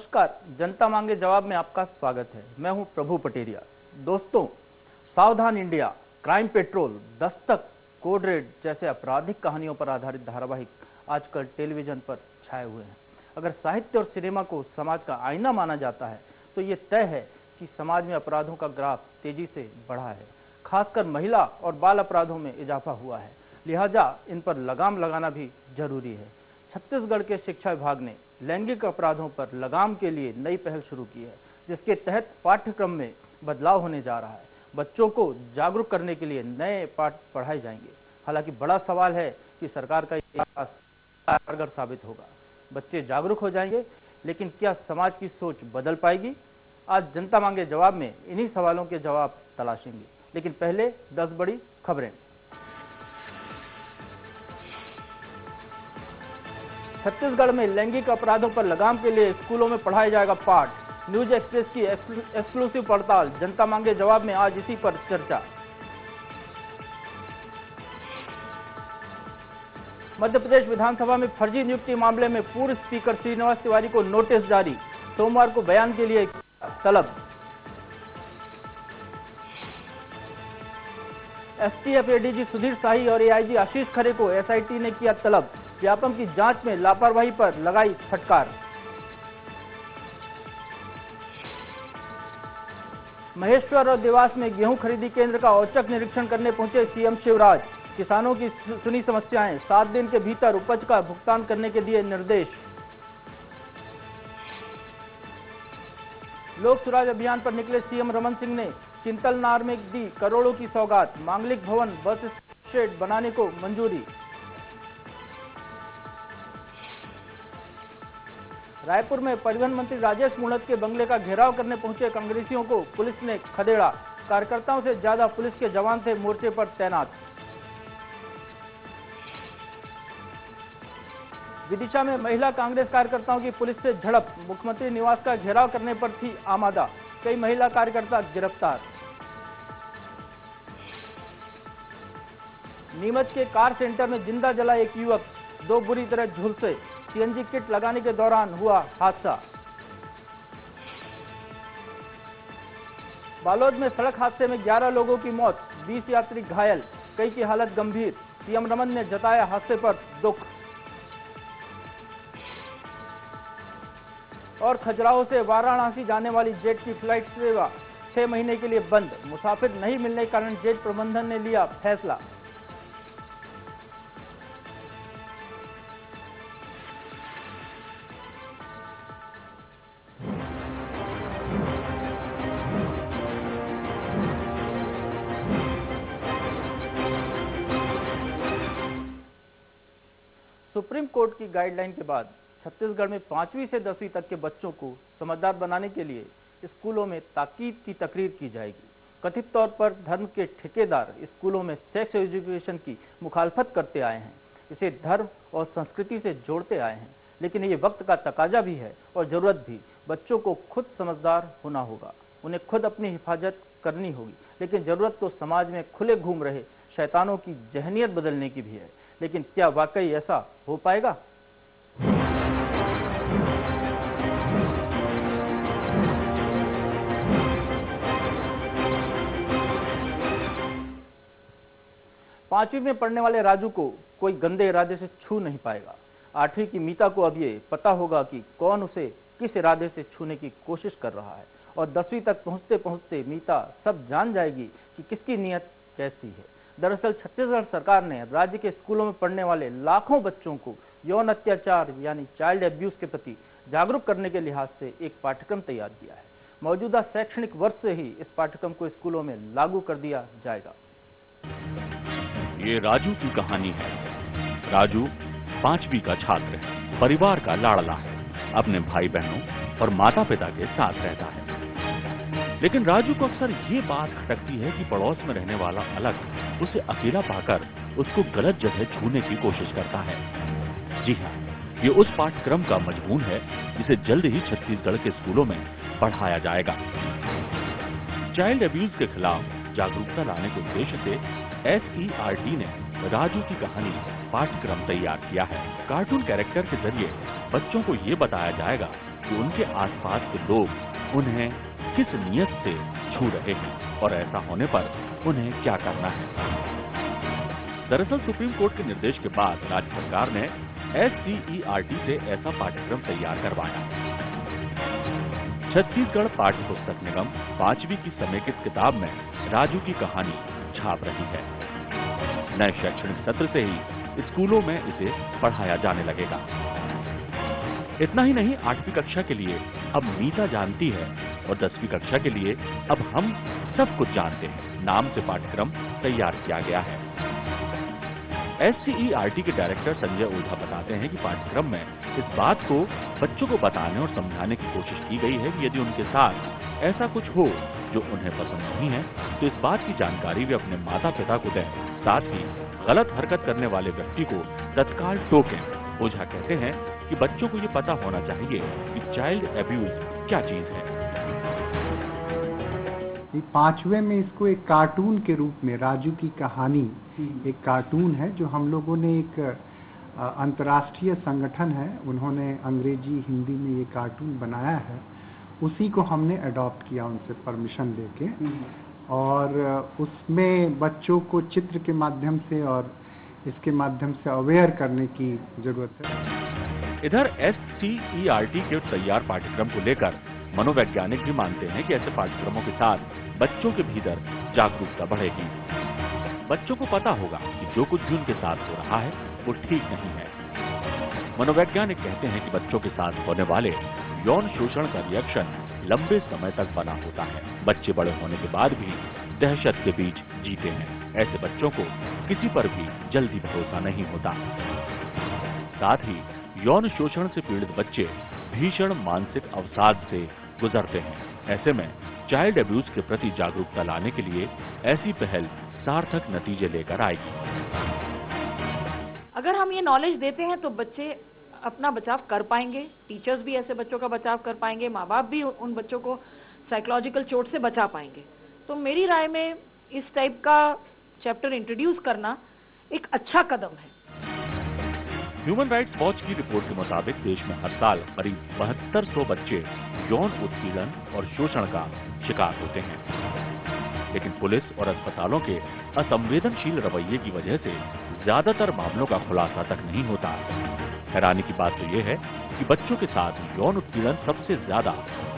नमस्कार, जनता मांगे जवाब में आपका स्वागत है। मैं हूं प्रभु पटेरिया। दोस्तों, सावधान India, crime petrol, Dastak, code red जैसे आपराधिक कहानियों पर आधारित धारावाहिक आजकल टेलीविजन पर छाए हुए हैं। अगर साहित्य और सिनेमा को समाज का आईना माना जाता है तो ये तय है कि समाज में अपराधों का ग्राफ तेजी से बढ़ा है। खासकर महिला और बाल अपराधों में इजाफा हुआ है, लिहाजा इन पर लगाम लगाना भी जरूरी है। छत्तीसगढ़ के शिक्षा विभाग ने लैंगिक अपराधों पर लगाम के लिए नई पहल शुरू की है, जिसके तहत पाठ्यक्रम में बदलाव होने जा रहा है। बच्चों को जागरूक करने के लिए नए पाठ पढ़ाए जाएंगे। हालांकि बड़ा सवाल है कि सरकार का ये प्रयास कारगर साबित होगा। बच्चे जागरूक हो जाएंगे, लेकिन क्या समाज की सोच बदल पाएगी? आज जनता मांगे जवाब में इन्हीं सवालों के जवाब तलाशेंगे। लेकिन पहले 10 बड़ी खबरें। छत्तीसगढ़ में लैंगिक अपराधों पर लगाम के लिए स्कूलों में पढ़ाया जाएगा पाठ। न्यूज एक्सप्रेस की एक्सक्लूसिव पड़ताल। जनता मांगे जवाब में आज इसी पर चर्चा। मध्य प्रदेश विधानसभा में फर्जी नियुक्ति मामले में पूर्व स्पीकर श्रीनिवास तिवारी को नोटिस जारी। सोमवार को बयान के लिए तलब। एसटीएफ एडीजी सुधीर शाही और एआईजी आशीष खरे को एसआईटी ने किया तलब। व्यापम की जांच में लापरवाही पर लगाई फटकार। महेश्वर और देवास में गेहूं खरीदी केंद्र का औचक निरीक्षण करने पहुंचे सीएम शिवराज। किसानों की सुनी समस्याएं, 7 दिन के भीतर उपज का भुगतान करने के दिए निर्देश। लोक सुराज अभियान पर निकले सीएम रमन सिंह ने चिंतलनार में दी करोड़ों की सौगात। मांगलिक भवन बस शेड बनाने को मंजूरी। रायपुर में परिवहन मंत्री राजेश मूणत के बंगले का घेराव करने पहुंचे कांग्रेसियों को पुलिस ने खदेड़ा। कार्यकर्ताओं से ज्यादा पुलिस के जवान थे मोर्चे पर तैनात। विदिशा में महिला कांग्रेस कार्यकर्ताओं की पुलिस से झड़प। मुख्यमंत्री निवास का घेराव करने पर थी आमादा। कई महिला कार्यकर्ता गिरफ्तार। नीमच के कार सेंटर में जिंदा जला एक युवक, 2 बुरी तरह झुलसे। सीएनजी किट लगाने के दौरान हुआ हादसा। बालोद में सड़क हादसे में 11 लोगों की मौत, 20 यात्री घायल, कई की हालत गंभीर। सीएम रमन ने जताया हादसे पर दुख। और खजुराहो से वाराणसी जाने वाली जेट की फ्लाइट सेवा 6 महीने के लिए बंद। मुसाफिर नहीं मिलने के कारण जेट प्रबंधन ने लिया फैसला। सुप्रीम कोर्ट की गाइडलाइन के बाद छत्तीसगढ़ में 5वीं से 10वीं तक के बच्चों को समझदार बनाने के लिए स्कूलों में ताकीद की तकरीर की जाएगी। कथित तौर पर धर्म के ठेकेदार स्कूलों में सेक्स एजुकेशन की मुखालफत करते आए हैं, इसे धर्म और संस्कृति से जोड़ते आए हैं। लेकिन ये वक्त का तकाजा भी है और जरूरत भी। बच्चों को खुद समझदार होना होगा, उन्हें खुद अपनी हिफाजत करनी होगी। लेकिन जरूरत तो समाज में खुले घूम रहे शैतानों की जहनियत बदलने की भी है। लेकिन क्या वाकई ऐसा हो पाएगा? पांचवी में पढ़ने वाले राजू को कोई गंदे इरादे से छू नहीं पाएगा। 8वीं की मीता को अब ये पता होगा कि कौन उसे किस इरादे से छूने की कोशिश कर रहा है। और 10वीं तक पहुंचते पहुंचते मीता सब जान जाएगी कि किसकी नीयत कैसी है। दरअसल छत्तीसगढ़ सरकार ने राज्य के स्कूलों में पढ़ने वाले लाखों बच्चों को यौन अत्याचार यानी चाइल्ड एब्यूज के प्रति जागरूक करने के लिहाज से एक पाठ्यक्रम तैयार किया है। मौजूदा शैक्षणिक वर्ष से ही इस पाठ्यक्रम को स्कूलों में लागू कर दिया जाएगा। ये राजू की कहानी है। राजू 5वीं का छात्र है, परिवार का लाडला है, अपने भाई बहनों और माता पिता के साथ रहता है। लेकिन राजू को अक्सर ये बात खटकती है कि पड़ोस में रहने वाला अलग उसे अकेला पाकर उसको गलत जगह छूने की कोशिश करता है। जी हाँ, ये उस पाठ्यक्रम का मजमून है जिसे जल्द ही छत्तीसगढ़ के स्कूलों में पढ़ाया जाएगा। चाइल्ड अब्यूज के खिलाफ जागरूकता लाने के उद्देश्य से SERT ने राजू की कहानी पाठ्यक्रम तैयार किया है। कार्टून कैरेक्टर के जरिए बच्चों को ये बताया जाएगा कि उनके आसपास के लोग उन्हें किस नियत से छू रहे हैं और ऐसा होने पर उन्हें क्या करना है। दरअसल सुप्रीम कोर्ट के निर्देश के बाद राज्य सरकार ने SCERT से ऐसा पाठ्यक्रम तैयार करवाया। छत्तीसगढ़ पाठ्य पुस्तक निगम 5वीं की समेकित किताब में राजू की कहानी छाप रही है। नए शैक्षणिक सत्र से ही स्कूलों में इसे पढ़ाया जाने लगेगा। इतना ही नहीं, 8वीं कक्षा के लिए अब मीता जानती है और 10वीं कक्षा के लिए अब हम सब कुछ जानते हैं नाम से पाठ्यक्रम तैयार किया गया है। SCERT के डायरेक्टर संजय ओझा बताते हैं कि पाठ्यक्रम में इस बात को बच्चों को बताने और समझाने की कोशिश की गई है कि यदि उनके साथ ऐसा कुछ हो जो उन्हें पसंद नहीं है तो इस बात की जानकारी वे अपने माता पिता को दें, साथ ही गलत हरकत करने वाले व्यक्ति को तत्काल टोकें। ओझा कहते हैं कि बच्चों को ये पता होना चाहिए कि चाइल्ड एब्यूज क्या चीज है। 5वें में इसको एक कार्टून के रूप में राजू की कहानी एक कार्टून है जो हम लोगों ने एक अंतर्राष्ट्रीय संगठन है, उन्होंने अंग्रेजी हिंदी में ये कार्टून बनाया है, उसी को हमने अडॉप्ट किया उनसे परमिशन लेके और उसमें बच्चों को चित्र के माध्यम से और इसके माध्यम से अवेयर करने की जरूरत है। इधर SCERT के तैयार पाठ्यक्रम को लेकर मनोवैज्ञानिक भी मानते हैं कि ऐसे पाठ्यक्रमों के साथ बच्चों के भीतर जागरूकता बढ़ेगी। बच्चों को पता होगा कि जो कुछ भी उनके साथ हो रहा है वो ठीक नहीं है। मनोवैज्ञानिक कहते हैं कि बच्चों के साथ होने वाले यौन शोषण का रिएक्शन लंबे समय तक बना होता है। बच्चे बड़े होने के बाद भी दहशत के बीच जीते हैं। ऐसे बच्चों को किसी पर भी जल्दी भरोसा नहीं होता। साथ ही यौन शोषण से पीड़ित बच्चे भीषण मानसिक अवसाद से गुजरते हैं। ऐसे में चाइल्ड अब्यूज के प्रति जागरूकता लाने के लिए ऐसी पहल सार्थक नतीजे लेकर आएगी। अगर हम ये नॉलेज देते हैं तो बच्चे अपना बचाव कर पाएंगे, टीचर्स भी ऐसे बच्चों का बचाव कर पाएंगे, माँ बाप भी उन बच्चों को साइकोलॉजिकल चोट से बचा पाएंगे। तो मेरी राय में इस टाइप का चैप्टर इंट्रोड्यूस करना एक अच्छा कदम है। ह्यूमन राइट्स वॉच की रिपोर्ट के मुताबिक देश में हर साल करीब 7200 बच्चे यौन उत्पीड़न और शोषण का शिकार होते हैं, लेकिन पुलिस और अस्पतालों के असंवेदनशील रवैये की वजह से ज्यादातर मामलों का खुलासा तक नहीं होता। हैरानी की बात तो यह है कि बच्चों के साथ यौन उत्पीड़न सबसे ज्यादा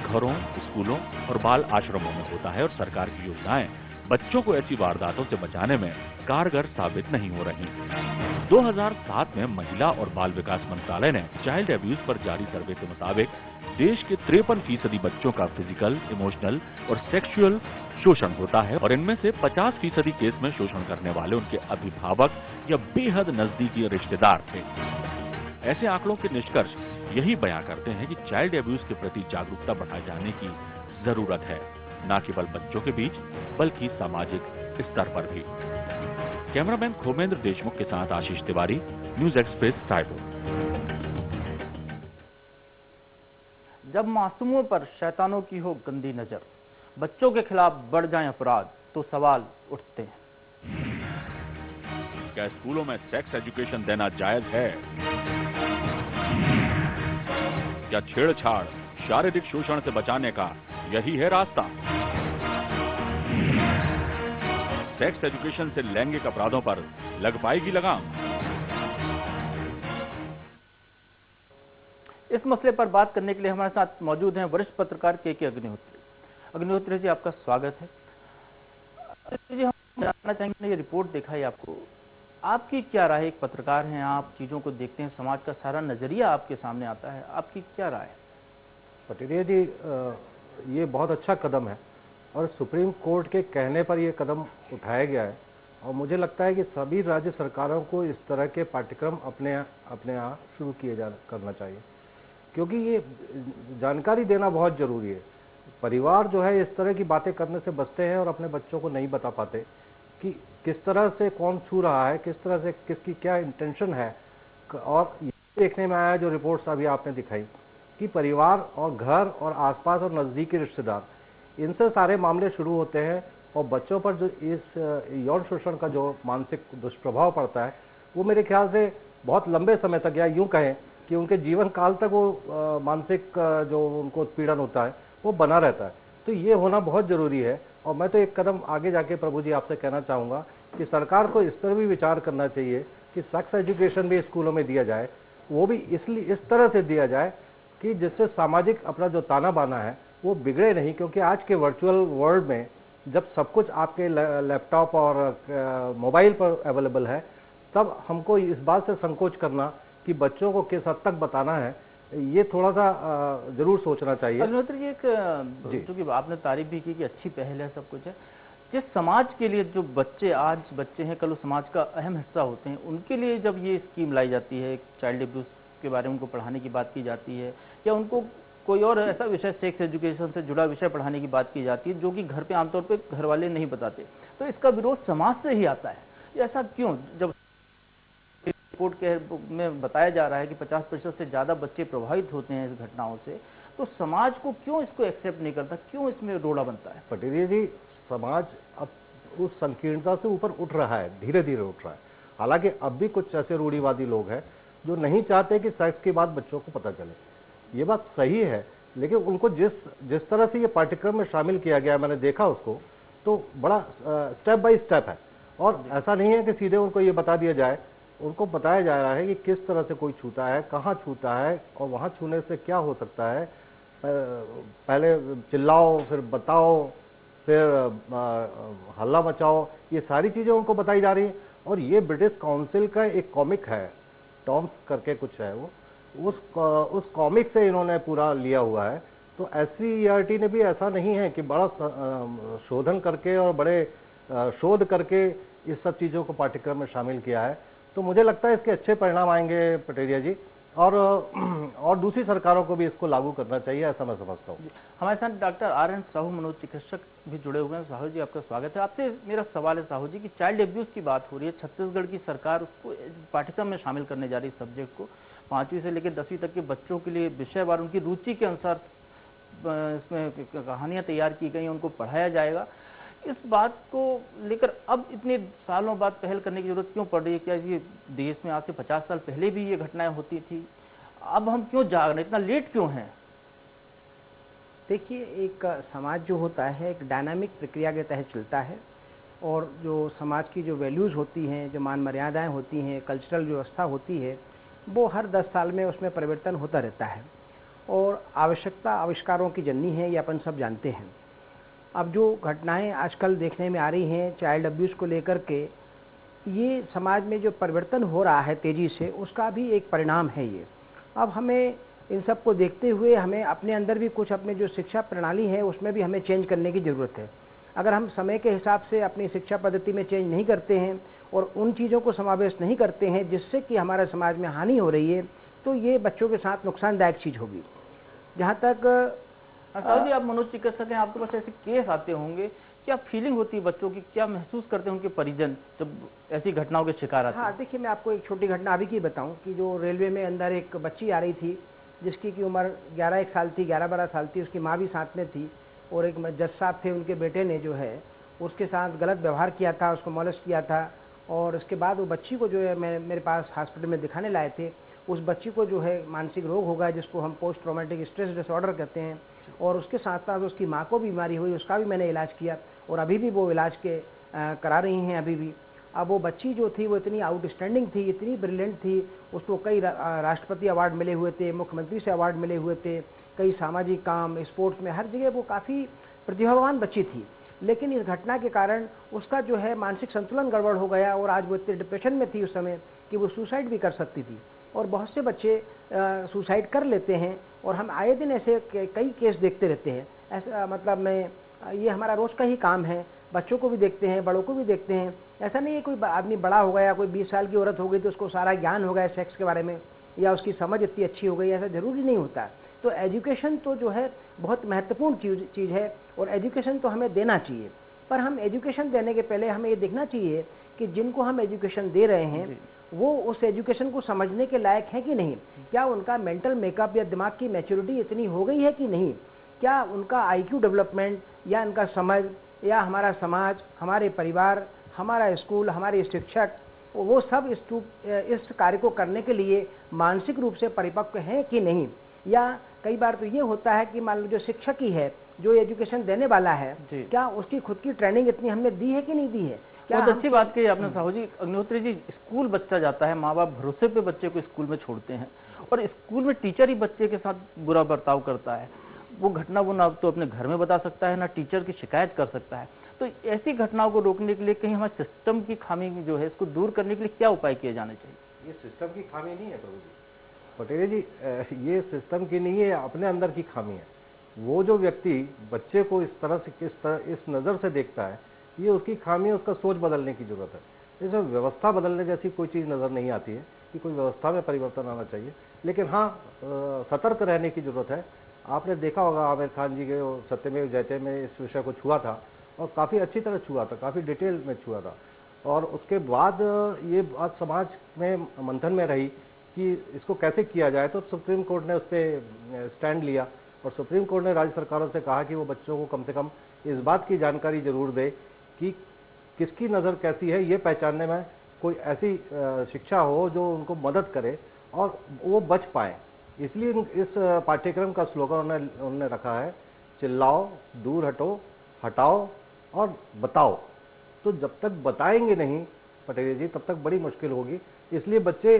घरों, स्कूलों और बाल आश्रमों में होता है और सरकार की योजनाएं बच्चों को ऐसी वारदातों से बचाने में कारगर साबित नहीं हो रही। 2007 में महिला और बाल विकास मंत्रालय ने चाइल्ड अब्यूज पर जारी सर्वे के मुताबिक देश के 53% बच्चों का फिजिकल, इमोशनल और सेक्सुअल शोषण होता है और इनमें से 50% केस में शोषण करने वाले उनके अभिभावक या बेहद नजदीकी रिश्तेदार थे। ऐसे आंकड़ों के निष्कर्ष यही बयां करते हैं कि चाइल्ड अब्यूज के प्रति जागरूकता बढ़ाए जाने की जरूरत है, न केवल बच्चों के बीच बल्कि सामाजिक स्तर पर भी। कैमरामैन खोमेंद्र देशमुख के साथ आशीष तिवारी, न्यूज एक्सप्रेस, रायपुर। जब मासूमों पर शैतानों की हो गंदी नजर, बच्चों के खिलाफ बढ़ जाएं अपराध, तो सवाल उठते हैं, क्या स्कूलों में सेक्स एजुकेशन देना जायज है? क्या छेड़छाड़, शारीरिक शोषण से बचाने का यही है रास्ता? सेक्स एजुकेशन से लैंगिक अपराधों पर लग पाएगी लगाम? इस मसले पर बात करने के लिए हमारे साथ मौजूद हैं वरिष्ठ पत्रकार के अग्निहोत्री। अग्निहोत्री जी, आपका स्वागत है। जी, हम जानना चाहेंगे, ये रिपोर्ट देखा है आपको, आपकी क्या राय? एक पत्रकार हैं आप, चीजों को देखते हैं, समाज का सारा नजरिया आपके सामने आता है, आपकी क्या राय? पटेरिया जी, ये बहुत अच्छा कदम है और सुप्रीम कोर्ट के कहने पर यह कदम उठाया गया है और मुझे लगता है कि सभी राज्य सरकारों को इस तरह के पाठ्यक्रम अपने यहाँ शुरू करना चाहिए, क्योंकि ये जानकारी देना बहुत जरूरी है। परिवार जो है इस तरह की बातें करने से बचते हैं और अपने बच्चों को नहीं बता पाते कि किस तरह से कौन छू रहा है, किस तरह से किसकी क्या इंटेंशन है। और ये देखने में आया जो रिपोर्ट्स अभी आपने दिखाई कि परिवार और घर और आसपास और नज़दीकी रिश्तेदार, इनसे सारे मामले शुरू होते हैं और बच्चों पर जो इस यौन शोषण का जो मानसिक दुष्प्रभाव पड़ता है वो मेरे ख्याल से बहुत लंबे समय तक, या यूं कहें कि उनके जीवन काल तक वो मानसिक जो उनको उत्पीड़न होता है वो बना रहता है। तो ये होना बहुत जरूरी है। और मैं तो एक कदम आगे जाके प्रभु जी आपसे कहना चाहूँगा कि सरकार को इस तरह भी विचार करना चाहिए कि सेक्स एजुकेशन भी स्कूलों में दिया जाए, वो भी इसलिए इस तरह से दिया जाए कि जिससे सामाजिक अपना जो ताना बाना है वो बिगड़े नहीं। क्योंकि आज के वर्चुअल वर्ल्ड में जब सब कुछ आपके लैपटॉप और मोबाइल पर अवेलेबल है, तब हमको इस बात से संकोच करना कि बच्चों को किस हद तक बताना है, ये थोड़ा सा जरूर सोचना चाहिए। अग्निहोत्री जी, एक क्योंकि आपने तारीफ भी की कि अच्छी पहल है, सब कुछ है, जिस समाज के लिए जो बच्चे आज बच्चे हैं कल उस समाज का अहम हिस्सा होते हैं, उनके लिए जब ये स्कीम लाई जाती है, चाइल्ड अब्यूज के बारे में उनको पढ़ाने की बात की जाती है, या उनको कोई और ऐसा विषय सेक्स एजुकेशन से जुड़ा विषय पढ़ाने की बात की जाती है जो कि घर पे आमतौर पे घर वाले नहीं बताते, तो इसका विरोध समाज से ही आता है। ऐसा क्यों? जब रिपोर्ट में बताया जा रहा है कि 50% से ज़्यादा बच्चे प्रभावित होते हैं इस घटनाओं से, तो समाज को क्यों इसको एक्सेप्ट नहीं करता, क्यों इसमें रोड़ा बनता है? पटेरिया जी, समाज अब उस संकीर्णता से ऊपर उठ रहा है, धीरे धीरे उठ रहा है। हालांकि अब भी कुछ ऐसे रूढ़िवादी लोग हैं जो नहीं चाहते कि सेक्स की बात बच्चों को पता चले, ये बात सही है। लेकिन उनको जिस तरह से ये पाठ्यक्रम में शामिल किया गया, मैंने देखा उसको, तो बड़ा स्टेप बाय स्टेप है। और ऐसा नहीं है कि सीधे उनको ये बता दिया जाए, उनको बताया जा रहा है कि किस तरह से कोई छूता है, कहाँ छूता है, और वहाँ छूने से क्या हो सकता है। पहले चिल्लाओ, फिर बताओ, फिर हल्ला मचाओ, ये सारी चीज़ें उनको बताई जा रही हैं। और ये ब्रिटिश काउंसिल का एक कॉमिक है, टॉम्स करके कुछ है, वो उस कॉमिक से इन्होंने पूरा लिया हुआ है। तो SCERT ने भी ऐसा नहीं है कि बड़ा शोधन करके और बड़े शोध करके इस सब चीज़ों को पाठ्यक्रम में शामिल किया है। तो मुझे लगता है इसके अच्छे परिणाम आएंगे पटेरिया जी, और दूसरी सरकारों को भी इसको लागू करना चाहिए, ऐसा मैं समझता हूँ। हमारे साथ डॉक्टर RN साहू मनोचिकित्सक भी जुड़े हुए हैं। साहू जी, आपका स्वागत है। आपसे मेरा सवाल है साहू जी कि चाइल्ड अब्यूज की बात हो रही है, छत्तीसगढ़ की सरकार उसको पाठ्यक्रम में शामिल करने जा रही है, सब्जेक्ट को 5वीं से लेकर 10वीं तक के बच्चों के लिए विषयवार उनकी रुचि के अनुसार इसमें कहानियाँ तैयार की गई, उनको पढ़ाया जाएगा। इस बात को लेकर अब इतने सालों बाद पहल करने की जरूरत क्यों पड़ रही है? क्या ये देश में आज से 50 साल पहले भी ये घटनाएं होती थी? अब हम क्यों जाग रहे हैं, इतना लेट क्यों हैं? देखिए, एक समाज जो होता है एक डायनामिक प्रक्रिया के तहत चलता है, और जो समाज की जो वैल्यूज़ होती हैं, जो मान मर्यादाएं होती हैं, कल्चरल व्यवस्था होती है, वो हर 10 साल में उसमें परिवर्तन होता रहता है। और आवश्यकता आविष्कारों की जननी है, ये अपन सब जानते हैं। अब जो घटनाएं आजकल देखने में आ रही हैं चाइल्ड अब्यूज़ को लेकर के, ये समाज में जो परिवर्तन हो रहा है तेज़ी से, उसका भी एक परिणाम है ये। अब हमें इन सब को देखते हुए हमें अपने अंदर भी कुछ, अपने जो शिक्षा प्रणाली है उसमें भी हमें चेंज करने की ज़रूरत है। अगर हम समय के हिसाब से अपनी शिक्षा पद्धति में चेंज नहीं करते हैं और उन चीज़ों को समावेश नहीं करते हैं जिससे कि हमारे समाज में हानि हो रही है, तो ये बच्चों के साथ नुकसानदायक चीज़ होगी। जहाँ तक साहू जी, आप मनोचिकित्सक हैं, आपके पास ऐसे केस आते होंगे, क्या फीलिंग होती है बच्चों की, क्या महसूस करते हैं उनके परिजन जब ऐसी घटनाओं के शिकार आते हैं? हाँ, देखिए, मैं आपको एक छोटी घटना अभी की बताऊं कि जो रेलवे में अंदर एक बच्ची आ रही थी जिसकी की उम्र 11-1 साल थी, 11-12 साल थी, उसकी माँ भी साथ में थी, और एक जज साहब थे, उनके बेटे ने जो है उसके साथ गलत व्यवहार किया था, उसको मोलेस्ट किया था। और उसके बाद वो बच्ची को जो है मेरे पास हॉस्पिटल में दिखाने लाए थे। उस बच्ची को जो है मानसिक रोग होगा जिसको हम पोस्ट ट्रॉमेटिक स्ट्रेस डिसऑर्डर कहते हैं, और उसके साथ साथ उसकी माँ को बीमारी हुई, उसका भी मैंने इलाज किया, और अभी भी वो इलाज के करा रही हैं अभी भी। अब वो बच्ची जो थी वो इतनी आउटस्टैंडिंग थी, इतनी ब्रिलियंट थी, उसको कई राष्ट्रपति अवार्ड मिले हुए थे, मुख्यमंत्री से अवार्ड मिले हुए थे, कई सामाजिक काम, स्पोर्ट्स में, हर जगह वो काफ़ी प्रतिभावान बच्ची थी। लेकिन इस घटना के कारण उसका जो है मानसिक संतुलन गड़बड़ हो गया, और आज वो इतने डिप्रेशन में थी उस समय कि वो सुसाइड भी कर सकती थी। और बहुत से बच्चे सुसाइड कर लेते हैं, और हम आए दिन ऐसे कई केस देखते रहते हैं। ऐसा मतलब ये हमारा रोज़ का ही काम है, बच्चों को भी देखते हैं, बड़ों को भी देखते हैं। ऐसा नहीं है कोई आदमी बड़ा हो गया, कोई 20 साल की औरत हो गई तो उसको सारा ज्ञान हो गया सेक्स के बारे में, या उसकी समझ इतनी अच्छी हो गई, ऐसा ज़रूरी नहीं होता। तो एजुकेशन तो जो है बहुत महत्वपूर्ण चीज़ है, और एजुकेशन तो हमें देना चाहिए। पर हम एजुकेशन देने के पहले हमें ये देखना चाहिए कि जिनको हम एजुकेशन दे रहे हैं वो उस एजुकेशन को समझने के लायक है कि नहीं, क्या उनका मेंटल मेकअप या दिमाग की मैच्योरिटी इतनी हो गई है कि नहीं, क्या उनका IQ डेवलपमेंट या उनका समझ, या हमारा समाज, हमारे परिवार, हमारा स्कूल, हमारे शिक्षक, वो सब इस कार्य को करने के लिए मानसिक रूप से परिपक्व हैं कि नहीं। या कई बार तो ये होता है कि मान लो जो शिक्षक ही है, जो एजुकेशन देने वाला है, क्या उसकी खुद की ट्रेनिंग इतनी हमने दी है कि नहीं दी है। बहुत अच्छी बात कही आपने साहू जी। अग्निहोत्री जी, स्कूल बच्चा जाता है, माँ बाप भरोसे पे बच्चे को स्कूल में छोड़ते हैं और स्कूल में टीचर ही बच्चे के साथ बुरा बर्ताव करता है। वो घटना वो ना तो अपने घर में बता सकता है, ना टीचर की शिकायत कर सकता है। तो ऐसी घटनाओं को रोकने के लिए कहीं हमारे सिस्टम की खामी जो है इसको दूर करने के लिए क्या उपाय किए जाने चाहिए? ये सिस्टम की खामी नहीं है प्रभु जी, पटेल जी, ये सिस्टम की नहीं है, अपने अंदर की खामी है। वो जो व्यक्ति बच्चे को इस तरह से इस नज़र से देखता है, ये उसकी खामी है, उसका सोच बदलने की जरूरत है। इसमें व्यवस्था बदलने जैसी कोई चीज़ नज़र नहीं आती है कि कोई व्यवस्था में परिवर्तन आना चाहिए, लेकिन हाँ सतर्क रहने की जरूरत है। आपने देखा होगा आमिर खान जी के सत्यमेव जयते में इस विषय को छुआ था और काफ़ी अच्छी तरह छुआ था, काफ़ी डिटेल में छुआ था। और उसके बाद ये बात समाज में मंथन में रही कि इसको कैसे किया जाए, तो सुप्रीम कोर्ट ने उस पर स्टैंड लिया और सुप्रीम कोर्ट ने राज्य सरकारों से कहा कि वो बच्चों को कम से कम इस बात की जानकारी जरूर दे कि किसकी नज़र कैसी है, ये पहचानने में कोई ऐसी शिक्षा हो जो उनको मदद करे और वो बच पाए। इसलिए इस पाठ्यक्रम का स्लोगन उन्होंने रखा है, चिल्लाओ, दूर हटो, हटाओ और बताओ। तो जब तक बताएंगे नहीं पटेल जी, तब तक बड़ी मुश्किल होगी। इसलिए बच्चे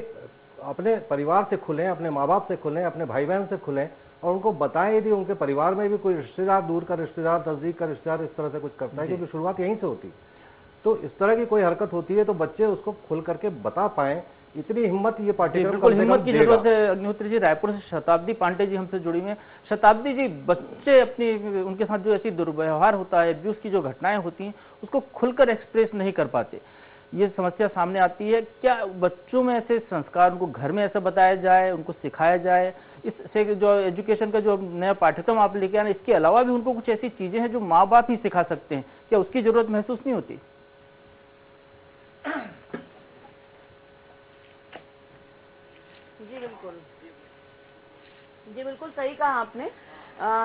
अपने परिवार से खुलें, अपने माँ बाप से खुलें, अपने भाई बहन से खुलें और उनको बताएं यदि उनके परिवार में भी कोई रिश्तेदार, दूर का रिश्तेदार, नजदीक का रिश्तेदार इस तरह से कुछ करता है, क्योंकि शुरुआत यहीं से होती। तो इस तरह की कोई हरकत होती है तो बच्चे उसको खुल करके बता पाएं, इतनी हिम्मत ये पाठ्यक्रम बिल्कुल हिम्मत की जरूरत है। अग्निहोत्री जी, रायपुर से शताब्दी पांडे जी हमसे जुड़ी हुई हैं। शताब्दी जी, बच्चे अपनी उनके साथ जो ऐसी दुर्व्यवहार होता है, अब्यूज की जो घटनाएं होती हैं, उसको खुलकर एक्सप्रेस नहीं कर पाते, ये समस्या सामने आती है। क्या बच्चों में ऐसे संस्कार, उनको घर में ऐसा बताया जाए, उनको सिखाया जाए? इससे जो एजुकेशन का जो नया पाठ्यक्रम आप लेके आए, इसके अलावा भी उनको कुछ ऐसी चीजें हैं जो माँ बाप ही सिखा सकते हैं, क्या उसकी जरूरत महसूस नहीं होती? जी बिल्कुल सही कहा आपने।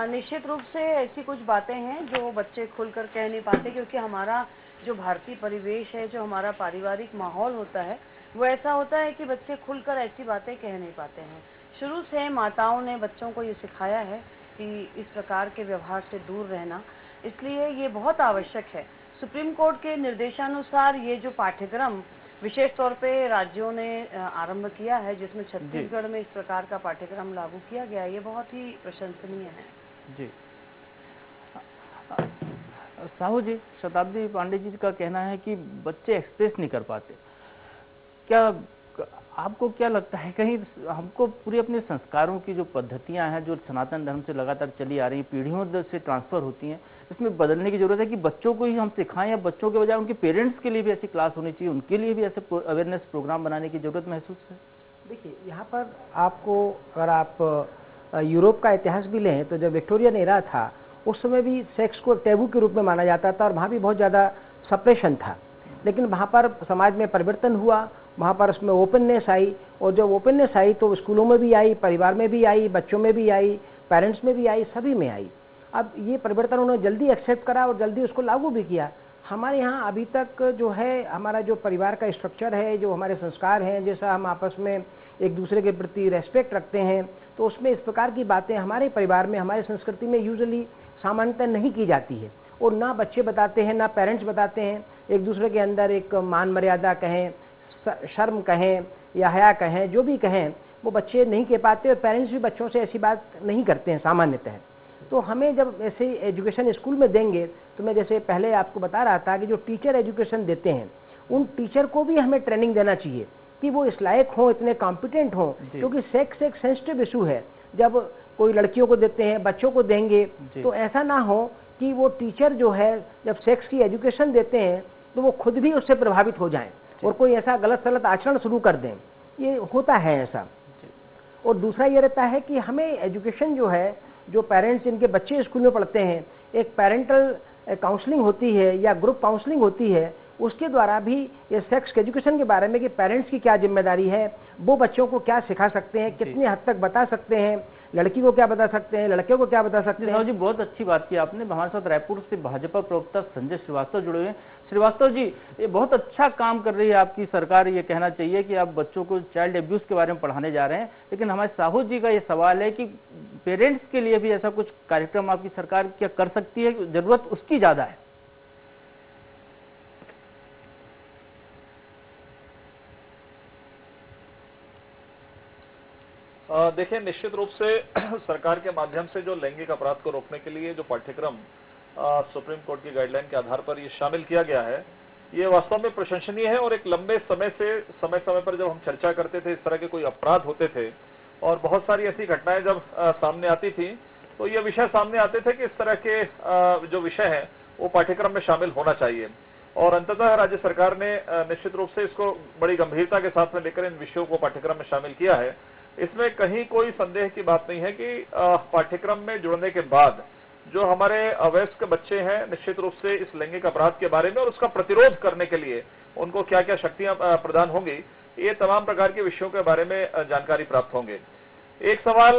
निश्चित रूप से ऐसी कुछ बातें हैं जो बच्चे खुलकर कह नहीं पाते, क्योंकि हमारा जो भारतीय परिवेश है, जो हमारा पारिवारिक माहौल होता है, वो ऐसा होता है कि बच्चे खुलकर ऐसी बातें कह नहीं पाते हैं। शुरू से माताओं ने बच्चों को ये सिखाया है कि इस प्रकार के व्यवहार से दूर रहना, इसलिए ये बहुत आवश्यक है। सुप्रीम कोर्ट के निर्देशानुसार ये जो पाठ्यक्रम विशेष तौर पे राज्यों ने आरंभ किया है, जिसमें छत्तीसगढ़ में इस प्रकार का पाठ्यक्रम लागू किया गया, ये बहुत ही प्रशंसनीय है। जी साहू जी, शताब्दी पांडे जी का कहना है कि बच्चे एक्सप्रेस नहीं कर पाते। क्या आपको क्या लगता है, कहीं हमको पूरी अपने संस्कारों की जो पद्धतियां हैं, जो सनातन धर्म से लगातार चली आ रही, पीढ़ियों से ट्रांसफर होती हैं, इसमें बदलने की जरूरत है कि बच्चों को ही हम सिखाएं, या बच्चों के बजाय उनके पेरेंट्स के लिए भी ऐसी क्लास होनी चाहिए, उनके लिए भी ऐसे अवेयरनेस प्रोग्राम बनाने की जरूरत महसूस है? देखिए, यहाँ पर आपको अगर आप यूरोप का इतिहास भी लें तो जब विक्टोरियन एरा था, उस समय भी सेक्स को टैबू के रूप में माना जाता था और वहाँ भी बहुत ज़्यादा सप्रेशन था। लेकिन वहाँ पर समाज में परिवर्तन हुआ, वहाँ पर उसमें ओपननेस आई, और जब ओपननेस आई तो स्कूलों में भी आई, परिवार में भी आई, बच्चों में भी आई, पेरेंट्स में भी आई, सभी में आई। अब ये परिवर्तन उन्होंने जल्दी एक्सेप्ट करा और जल्दी उसको लागू भी किया। हमारे यहाँ अभी तक जो है, हमारा जो परिवार का स्ट्रक्चर है, जो हमारे संस्कार हैं, जैसा हम आपस में एक दूसरे के प्रति रेस्पेक्ट रखते हैं, तो उसमें इस प्रकार की बातें हमारे परिवार में, हमारी संस्कृति में यूजुअली सामान्यतः नहीं की जाती है। और ना बच्चे बताते हैं, ना पेरेंट्स बताते हैं। एक दूसरे के अंदर एक मान मर्यादा कहें, शर्म कहें या हया कहें, जो भी कहें, वो बच्चे नहीं कह पाते और पेरेंट्स भी बच्चों से ऐसी बात नहीं करते हैं सामान्यतः। तो हमें जब ऐसे एजुकेशन स्कूल में देंगे, तो मैं जैसे पहले आपको बता रहा था कि जो टीचर एजुकेशन देते हैं, उन टीचर को भी हमें ट्रेनिंग देना चाहिए कि वो इस लायक हों, इतने कॉम्पिटेंट हों, क्योंकि सेक्स एक सेंसिटिव इशू है। जब कोई लड़कियों को देते हैं, बच्चों को देंगे, तो ऐसा ना हो कि वो टीचर जो है जब सेक्स की एजुकेशन देते हैं तो वो खुद भी उससे प्रभावित हो जाएं और कोई ऐसा गलत सलत आचरण शुरू कर दें। ये होता है ऐसा। और दूसरा ये रहता है कि हमें एजुकेशन जो है, जो पेरेंट्स, इनके बच्चे स्कूल में पढ़ते हैं, एक पेरेंटल काउंसलिंग होती है या ग्रुप काउंसलिंग होती है, उसके द्वारा भी ये सेक्स एजुकेशन के बारे में कि पेरेंट्स की क्या जिम्मेदारी है, वो बच्चों को क्या सिखा सकते हैं, कितनी हद तक बता सकते हैं, लड़की को क्या बता सकते हैं, लड़के को क्या बता सकते हैं। साहू जी बहुत अच्छी बात की आपने। हमारे साथ रायपुर से भाजपा प्रवक्ता संजय श्रीवास्तव जुड़े हुए हैं। श्रीवास्तव जी, ये बहुत अच्छा काम कर रही है आपकी सरकार, ये कहना चाहिए कि आप बच्चों को चाइल्ड एब्यूज के बारे में पढ़ाने जा रहे हैं, लेकिन हमारे साहू जी का ये सवाल है कि पेरेंट्स के लिए भी ऐसा कुछ कार्यक्रम आपकी सरकार क्या कर सकती है, जरूरत उसकी ज्यादा है? देखिए, निश्चित रूप से सरकार के माध्यम से जो लैंगिक अपराध को रोकने के लिए जो पाठ्यक्रम सुप्रीम कोर्ट की गाइडलाइन के आधार पर ये शामिल किया गया है, ये वास्तव में प्रशंसनीय है। और एक लंबे समय पर जब हम चर्चा करते थे, इस तरह के कोई अपराध होते थे और बहुत सारी ऐसी घटनाएं जब सामने आती थी, तो ये विषय सामने आते थे कि इस तरह के जो विषय है वो पाठ्यक्रम में शामिल होना चाहिए। और अंततः राज्य सरकार ने निश्चित रूप से इसको बड़ी गंभीरता के साथ में लेकर इन विषयों को पाठ्यक्रम में शामिल किया है। इसमें कहीं कोई संदेह की बात नहीं है कि पाठ्यक्रम में जुड़ने के बाद जो हमारे अवयस्क बच्चे हैं, निश्चित रूप से इस लैंगिक अपराध के बारे में और उसका प्रतिरोध करने के लिए उनको क्या क्या शक्तियां प्रदान होंगी, ये तमाम प्रकार के विषयों के बारे में जानकारी प्राप्त होंगे। एक सवाल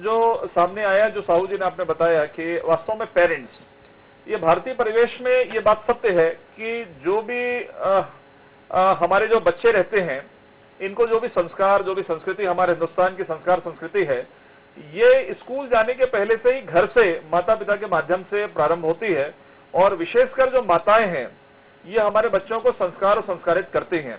जो सामने आया, जो साहू जी ने आपने बताया कि वास्तव में पेरेंट्स, ये भारतीय परिवेश में ये बात सत्य है कि जो भी हमारे जो बच्चे रहते हैं, इनको जो भी संस्कार, जो भी संस्कृति हमारे हिंदुस्तान की संस्कार संस्कृति है, ये स्कूल जाने के पहले से ही घर से माता पिता के माध्यम से प्रारंभ होती है। और विशेषकर जो माताएं हैं, ये हमारे बच्चों को संस्कार और संस्कारित करती हैं।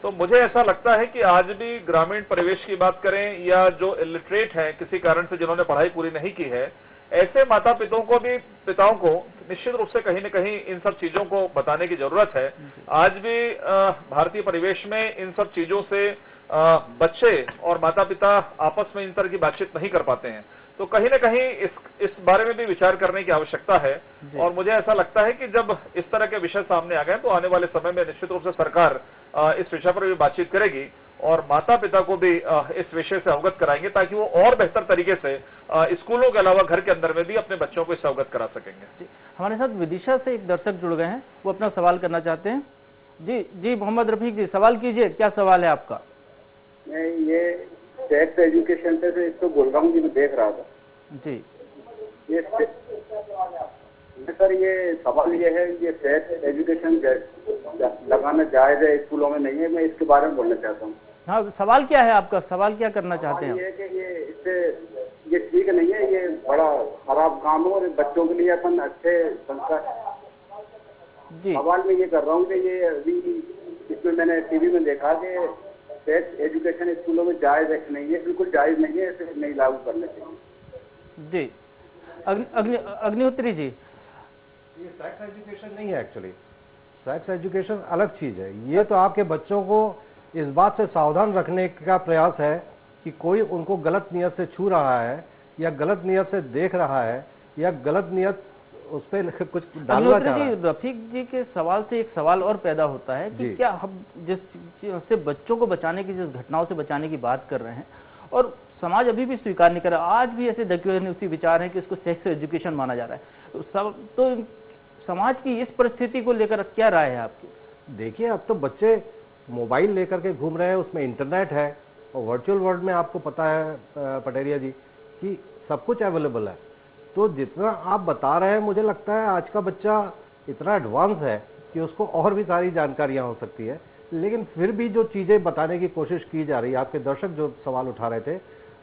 तो मुझे ऐसा लगता है कि आज भी ग्रामीण परिवेश की बात करें या जो इलिटरेट है किसी कारण से, जिन्होंने पढ़ाई पूरी नहीं की है, ऐसे माता पिताओं को निश्चित रूप से कहीं न कहीं इन सब चीजों को बताने की जरूरत है। आज भी भारतीय परिवेश में इन सब चीजों से बच्चे और माता पिता आपस में इन तरह की बातचीत नहीं कर पाते हैं। तो कहीं न कहीं इस बारे में भी विचार करने की आवश्यकता है। और मुझे ऐसा लगता है कि जब इस तरह के विषय सामने आ गए, तो आने वाले समय में निश्चित रूप से सरकार इस विषय पर भी बातचीत करेगी और माता पिता को भी इस विषय से अवगत कराएंगे, ताकि वो और बेहतर तरीके से स्कूलों के अलावा घर के अंदर में भी अपने बच्चों को इससे अवगत करा सकेंगे। हमारे साथ विदिशा से एक दर्शक जुड़ गए हैं, वो अपना सवाल करना चाहते हैं। जी मोहम्मद रफीक जी, सवाल कीजिए, क्या सवाल है आपका? मैं ये सेक्स एजुकेशन से इसको बोल रहा हूँ जी, मैं देख रहा था जी। ये सर, ये सवाल ये है, ये सेक्स एजुकेशन लगाना जायज है, स्कूलों में नहीं है, मैं इसके बारे में बोलना चाहता हूँ। हाँ, सवाल क्या है आपका? सवाल क्या करना चाहते हैं? ये कि ये ठीक नहीं है, ये बड़ा खराब काम है और बच्चों के लिए अपन अच्छे संस्कार। जी, सवाल मैं ये कर रहा हूँ कि ये अभी इसमें मैंने टीवी में देखा कि सेक्स एजुकेशन स्कूलों में जायज नहीं है, बिल्कुल जायज नहीं है, इसे नहीं लागू करना चाहिए। जी। अग्निहोत्री जी, ये सेक्स एजुकेशन नहीं है, एक्चुअली सेक्स एजुकेशन अलग चीज है। ये तो आपके बच्चों को इस बात से सावधान रखने का प्रयास है कि कोई उनको गलत नियत से छू रहा है या गलत नियत से देख रहा है या गलत नियत उस पर कुछ डालना चाह रहा है। रफीक जी के सवाल से एक सवाल और पैदा होता है कि क्या हम जिस बच्चों को बचाने की, जिस घटनाओं से बचाने की बात कर रहे हैं, और समाज अभी भी स्वीकार नहीं कर रहा, आज भी ऐसे उसी विचार हैं कि इसको सेक्स एजुकेशन माना जा रहा है, तो समाज की इस परिस्थिति को लेकर क्या राय है आपकी? देखिए, अब तो बच्चे मोबाइल लेकर के घूम रहे हैं, उसमें इंटरनेट है और वर्चुअल वर्ल्ड में आपको पता है पटेरिया जी कि सब कुछ अवेलेबल है। तो जितना आप बता रहे हैं, मुझे लगता है आज का बच्चा इतना एडवांस है कि उसको और भी सारी जानकारियां हो सकती है। लेकिन फिर भी जो चीज़ें बताने की कोशिश की जा रही है, आपके दर्शक जो सवाल उठा रहे थे,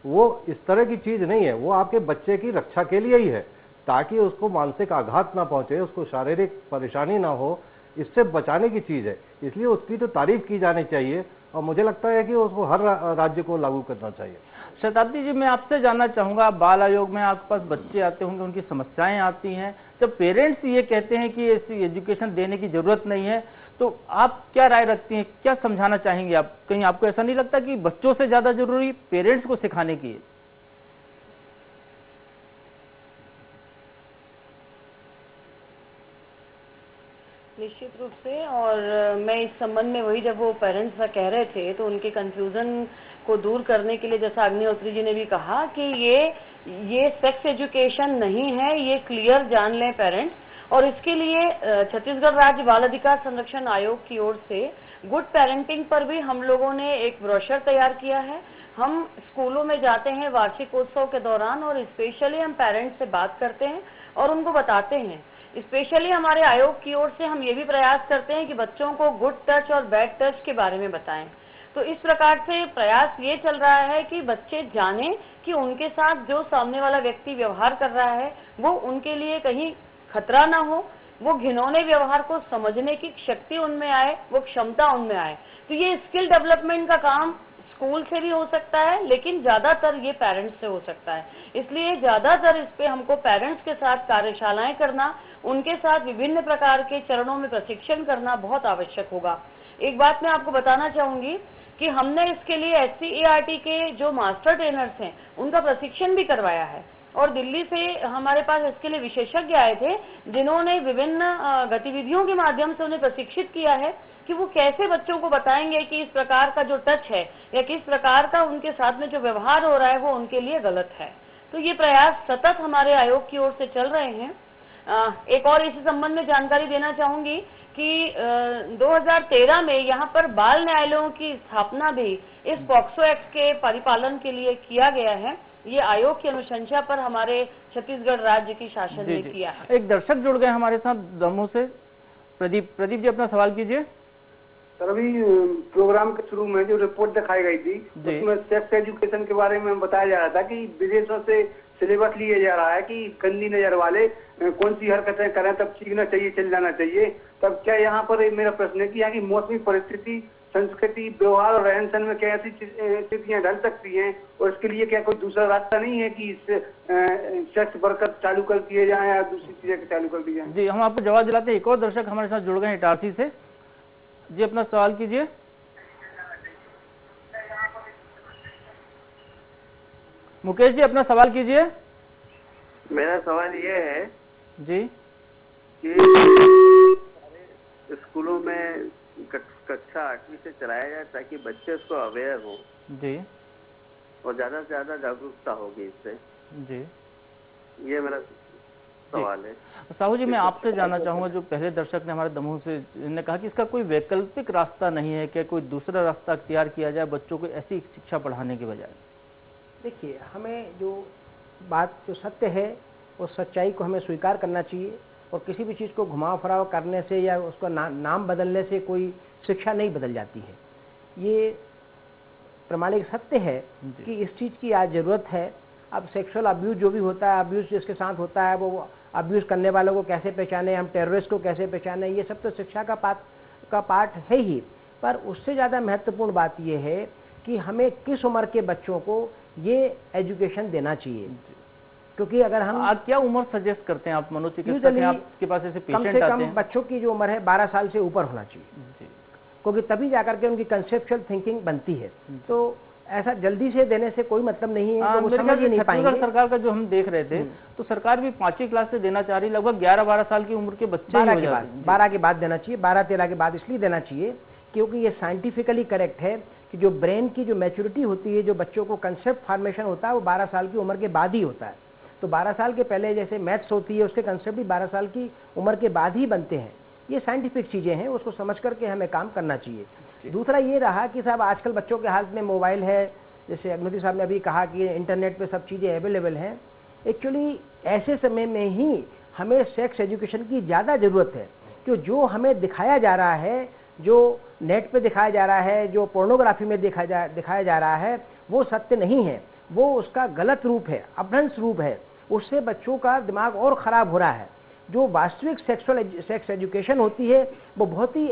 वो इस तरह की चीज़ नहीं है। वो आपके बच्चे की रक्षा के लिए ही है, ताकि उसको मानसिक आघात ना पहुंचे, उसको शारीरिक परेशानी ना हो, इससे बचाने की चीज़ है। इसलिए उसकी तो तारीफ की जानी चाहिए और मुझे लगता है कि उसको हर राज्य को लागू करना चाहिए। शताब्दी जी, मैं आपसे जानना चाहूंगा, आप बाल आयोग में आपके पास बच्चे आते होंगे, उनकी समस्याएं आती हैं, जब पेरेंट्स ये कहते हैं कि ऐसी एजुकेशन देने की जरूरत नहीं है, तो आप क्या राय रखती हैं, क्या समझाना चाहेंगे आप? कहीं आपको ऐसा नहीं लगता कि बच्चों से ज्यादा जरूरी पेरेंट्स को सिखाने की है? निश्चित रूप से। और मैं इस संबंध में वही, जब वो पेरेंट्स कह रहे थे तो उनके कंफ्यूजन को दूर करने के लिए, जैसा अग्निहोत्री जी ने भी कहा कि ये सेक्स एजुकेशन नहीं है, ये क्लियर जान लें पेरेंट्स। और इसके लिए छत्तीसगढ़ राज्य बाल अधिकार संरक्षण आयोग की ओर से गुड पेरेंटिंग पर भी हम लोगों ने एक ब्रोशर तैयार किया है, हम स्कूलों में जाते हैं वार्षिकोत्सव के दौरान और स्पेशली हम पेरेंट्स से बात करते हैं और उनको बताते हैं। स्पेशली हमारे आयोग की ओर से हम ये भी प्रयास करते हैं कि बच्चों को गुड टच और बैड टच के बारे में बताएं। तो इस प्रकार से प्रयास ये चल रहा है कि बच्चे जानें कि उनके साथ जो सामने वाला व्यक्ति व्यवहार कर रहा है वो उनके लिए कहीं खतरा ना हो, वो घिनौने व्यवहार को समझने की शक्ति उनमें आए, वो क्षमता उनमें आए। तो ये स्किल डेवलपमेंट का काम स्कूल से भी हो सकता है, लेकिन ज्यादातर ये पेरेंट्स से हो सकता है। इसलिए ज्यादातर इस पे हमको पेरेंट्स के साथ कार्यशालाएं करना, उनके साथ विभिन्न प्रकार के चरणों में प्रशिक्षण करना बहुत आवश्यक होगा। एक बात मैं आपको बताना चाहूंगी कि हमने इसके लिए SCERT के जो मास्टर ट्रेनर्स हैं उनका प्रशिक्षण भी करवाया है और दिल्ली से हमारे पास इसके लिए विशेषज्ञ आए थे जिन्होंने विभिन्न गतिविधियों के माध्यम से उन्हें प्रशिक्षित किया है कि वो कैसे बच्चों को बताएंगे कि इस प्रकार का जो टच है या किस प्रकार का उनके साथ में जो व्यवहार हो रहा है वो उनके लिए गलत है। तो ये प्रयास सतत हमारे आयोग की ओर से चल रहे हैं। एक और इसी संबंध में जानकारी देना चाहूंगी कि 2013 में यहाँ पर बाल न्यायालयों की स्थापना भी इस पॉक्सो एक्ट के परिपालन के लिए किया गया है। ये आयोग की अनुशंसा पर हमारे छत्तीसगढ़ राज्य की शासन ने किया है। एक दर्शक जुड़ गए हमारे साथ दमोह से, प्रदीप जी अपना सवाल कीजिए। सर, अभी प्रोग्राम के शुरू में जो रिपोर्ट दिखाई गई थी उसमें सेक्स एजुकेशन के बारे में बताया जा रहा था कि विदेशों से सिलेबस लिया जा रहा है कि गंदी नजर वाले कौन सी हरकतें करें तब सीखना चाहिए, चल जाना चाहिए। तब क्या यहाँ पर मेरा प्रश्न है कि यहाँ की मौसमी परिस्थिति, संस्कृति, व्यवहार और रहन सहन में क्या ऐसी स्थितियाँ ढल सकती हैं और इसके लिए क्या कोई दूसरा रास्ता नहीं है कि सेक्स वर्कर चालू कर दिए जाए या दूसरी चीजें चालू कर दी जाए? जी, हम आपको जवाब दिलाते हैं। एक और दर्शक हमारे साथ जुड़ गए इटारसी से। जी, अपना सवाल कीजिए। मुकेश जी, अपना सवाल कीजिए। मेरा सवाल ये है जी कि स्कूलों में कक्षा 8वीं से चलाया जाए ताकि बच्चे उसको अवेयर हो जी और ज्यादा से ज्यादा जागरूकता होगी इससे। जी, ये मेरा सवाल है। साहू जी, मैं आपसे जानना चाहूंगा, जो पहले दर्शक ने हमारे दमोह से ने कहा कि इसका कोई वैकल्पिक रास्ता नहीं है, क्या कोई दूसरा रास्ता अख्तियार किया जाए बच्चों को ऐसी शिक्षा पढ़ाने के बजाय? देखिए, हमें जो बात जो सत्य है उस सच्चाई को हमें स्वीकार करना चाहिए और किसी भी चीज़ को घुमाव फराव करने से या उसका नाम बदलने से कोई शिक्षा नहीं बदल जाती है। ये प्रमाणिक सत्य है कि इस चीज़ की आज ज़रूरत है। अब सेक्सुअल अब्यूज़ जो भी होता है, अब्यूज़ जिसके साथ होता है, वो अब्यूज़ करने वालों को कैसे पहचाने, हम टेररिस्ट को कैसे पहचाने, ये सब तो शिक्षा का पार्ट है ही। पर उससे ज़्यादा महत्वपूर्ण बात ये है कि हमें किस उम्र के बच्चों को ये एजुकेशन देना चाहिए। क्योंकि अगर हम आप क्या उम्र सजेस्ट करते हैं, आप मनोचिकित्सक हैं, आपके पास ऐसे पेशेंट आते हैं? कम से कम बच्चों की जो उम्र है 12 साल से ऊपर होना चाहिए, क्योंकि तभी जाकर के उनकी कंसेप्चुअल थिंकिंग बनती है। तो ऐसा जल्दी से देने से कोई मतलब नहीं है, तो वो समझ ही नहीं पाएंगे। सरकार का जो हम देख रहे थे तो सरकार भी 5वीं क्लास से देना चाह रही, लगभग 11-12 साल की उम्र के बच्चे 12 के बाद देना चाहिए। 12-13 के बाद इसलिए देना चाहिए क्योंकि ये साइंटिफिकली करेक्ट है कि जो ब्रेन की जो मैच्योरिटी होती है, जो बच्चों को कंसेप्ट फॉर्मेशन होता है, वो 12 साल की उम्र के बाद ही होता है। तो 12 साल के पहले जैसे मैथ्स होती है, उसके कंसेप्ट भी 12 साल की उम्र के बाद ही बनते हैं। ये साइंटिफिक चीज़ें हैं, उसको समझ करके हमें काम करना चाहिए। दूसरा ये रहा कि साहब आजकल बच्चों के हाथ में मोबाइल है, जैसे अग्निहोत्री साहब ने अभी कहा कि इंटरनेट पे सब चीज़ें अवेलेबल हैं। एक्चुअली ऐसे समय में ही हमें सेक्स एजुकेशन की ज़्यादा ज़रूरत है, कि जो हमें दिखाया जा रहा है, जो नेट पे दिखाया जा रहा है, जो पोर्नोग्राफी में दिखाया जा रहा है, वो सत्य नहीं है, वो उसका गलत रूप है, अपभ्रंश रूप है। उससे बच्चों का दिमाग और ख़राब हो रहा है। जो वास्तविक सेक्स एजुकेशन होती है वो बहुत ही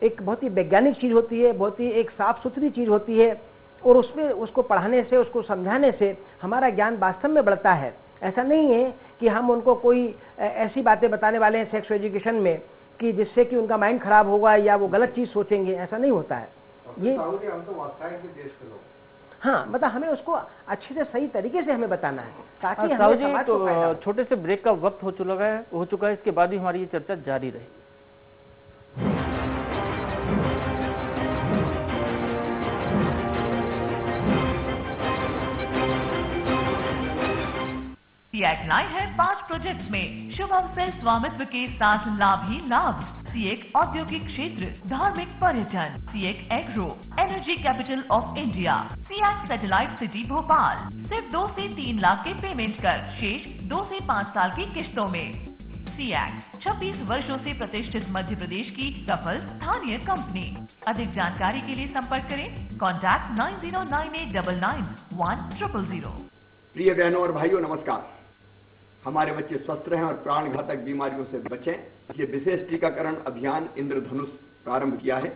एक बहुत ही वैज्ञानिक चीज़ होती है, बहुत ही एक साफ सुथरी चीज़ होती है, और उसमें उसको पढ़ाने से, उसको समझाने से हमारा ज्ञान वास्तव में बढ़ता है। ऐसा नहीं है कि हम उनको कोई ऐसी बातें बताने वाले हैं सेक्स एजुकेशन में कि जिससे कि उनका माइंड खराब होगा या वो गलत चीज़ सोचेंगे, ऐसा नहीं होता है। ये हम तो वास्तव में देश के लोग, हाँ, मतलब हमें उसको अच्छे से सही तरीके से हमें बताना है ताकि साहू जी, तो छोटे से ब्रेक का वक्त हो चुका है, इसके बाद ही हमारी ये चर्चा जारी रहेगी। टैगलाइन है 5 प्रोजेक्ट्स में शुभ अवसर स्वामित्व के साथ लाभ ही लाभ। सिएक औद्योगिक क्षेत्र, धार्मिक पर्यटन, सिएक agro, energy capital of India, सिएक सैटेलाइट सिटी भोपाल। सिर्फ 2 से 3 लाख के पेमेंट कर, शेष 2 से 5 साल की किश्तों में। सिएक 26 वर्षों से प्रतिष्ठित मध्य प्रदेश की सफल स्थानीय कंपनी। अधिक जानकारी के लिए संपर्क करें कॉन्टैक्ट 9098991000। प्रिय बहनों और भाइयों नमस्कार। हमारे बच्चे स्वस्थ रहें और प्राण घातक बीमारियों से बचें, ये विशेष टीकाकरण अभियान इंद्रधनुष प्रारंभ किया है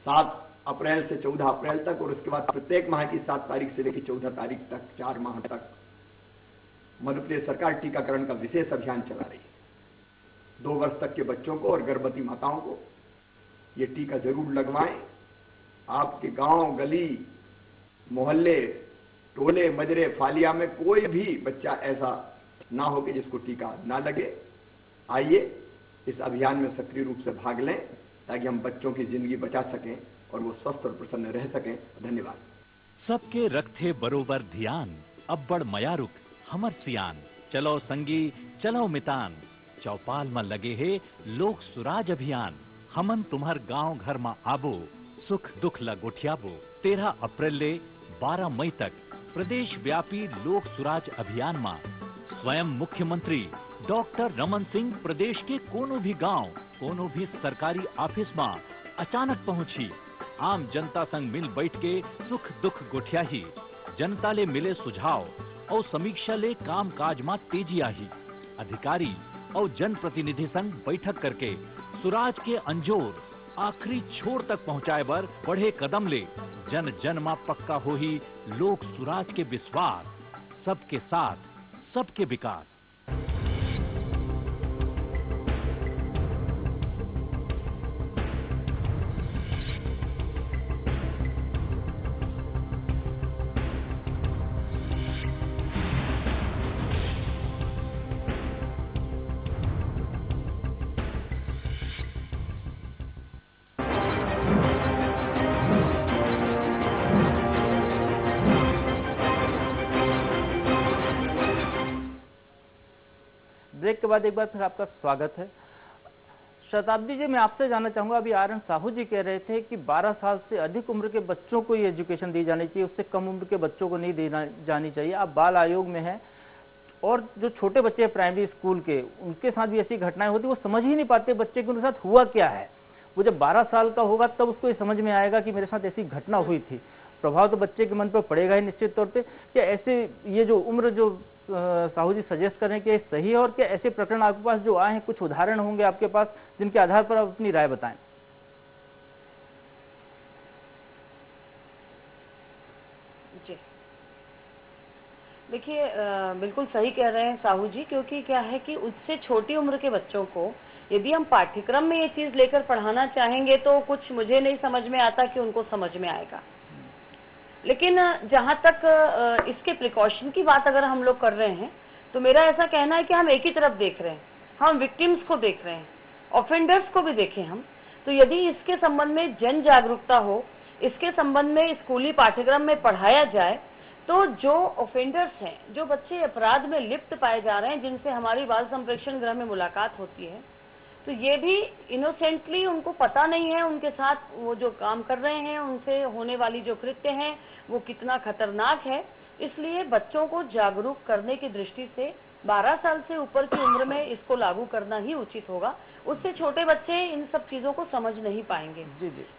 7 अप्रैल से 14 अप्रैल तक, और उसके बाद प्रत्येक माह की 7 तारीख से लेकर 14 तारीख तक 4 माह तक मध्य प्रदेश सरकार टीकाकरण का विशेष अभियान चला रही है। 2 वर्ष तक के बच्चों को और गर्भवती माताओं को ये टीका जरूर लगवाएं। आपके गांव, गली, मोहल्ले, टोले, मजरे, फालिया में कोई भी बच्चा ऐसा ना हो कि जिसको टीका ना लगे। आइए इस अभियान में सक्रिय रूप से भाग लें ताकि हम बच्चों की जिंदगी बचा सकें और वो स्वस्थ और प्रसन्न रह सकें। धन्यवाद। सबके रखते बरोबर ध्यान, अब्बड़ मयारुक हमर सियान। चलो संगी चलो मितान, चौपाल में लगे है लोक सुराज अभियान। हमन तुम्हार गांव घर में आबो, सुख दुख ला गोठियाबो। 13 अप्रैल ले 12 मई तक प्रदेश व्यापी लोक सुराज अभियान में स्वयं मुख्यमंत्री डॉक्टर रमन सिंह प्रदेश के कोनो भी गांव, कोनो भी सरकारी ऑफिस में अचानक पहुंची। आम जनता संग मिल बैठ के सुख दुख गोठियाही। जनता ले मिले सुझाव और समीक्षा ले काम काज में तेजी आही। अधिकारी और जनप्रतिनिधि संग बैठक करके सुराज के अंजोर आखिरी छोर तक पहुंचाए बर बढ़े कदम ले जन जन में पक्का हो ही लोक सुराज के विश्वास। सबके साथ सबके विकास। ब्रेक के बाद एक बार फिर आपका स्वागत है। शताब्दी जी, मैं आपसे जानना चाहूंगा, अभी आर.एन. साहू जी कह रहे थे कि 12 साल से अधिक उम्र के बच्चों को ये एजुकेशन दी जानी चाहिए, उससे कम उम्र के बच्चों को नहीं दी जानी चाहिए। आप बाल आयोग में हैं और जो छोटे बच्चे हैं प्राइमरी स्कूल के, उनके साथ भी ऐसी घटनाएं होती, वो समझ ही नहीं पाते बच्चे कि उनके साथ हुआ क्या है। वो जब 12 साल का होगा तब उसको ये समझ में आएगा कि मेरे साथ ऐसी घटना हुई थी। प्रभाव तो बच्चे के मन पर पड़ेगा ही निश्चित तौर पर। क्या ऐसे ये जो उम्र जो साहू जी सजेस्ट करें कि सही है, और क्या ऐसे प्रकरण आपके पास जो आए हैं, कुछ उदाहरण होंगे आपके पास जिनके आधार पर आप अपनी राय बताएं? जी देखिए, बिल्कुल सही कह रहे हैं साहू जी, क्योंकि क्या है कि उससे छोटी उम्र के बच्चों को यदि हम पाठ्यक्रम में ये चीज लेकर पढ़ाना चाहेंगे तो कुछ मुझे नहीं समझ में आता कि उनको समझ में आएगा। लेकिन जहां तक इसके प्रिकॉशन की बात अगर हम लोग कर रहे हैं तो मेरा ऐसा कहना है कि हम एक ही तरफ देख रहे हैं, हम विक्टिम्स को देख रहे हैं, ऑफेंडर्स को भी देखें हम। तो यदि इसके संबंध में जन जागरूकता हो, इसके संबंध में स्कूली पाठ्यक्रम में पढ़ाया जाए, तो जो ऑफेंडर्स हैं, जो बच्चे अपराध में लिप्त पाए जा रहे हैं, जिनसे हमारी बाल संप्रेक्षण गृह में मुलाकात होती है, तो ये भी इनोसेंटली, उनको पता नहीं है उनके साथ वो जो काम कर रहे हैं, उनसे होने वाली जो कृत्य हैं वो कितना खतरनाक है। इसलिए बच्चों को जागरूक करने की दृष्टि से 12 साल से ऊपर की उम्र में इसको लागू करना ही उचित होगा। उससे छोटे बच्चे इन सब चीजों को समझ नहीं पाएंगे।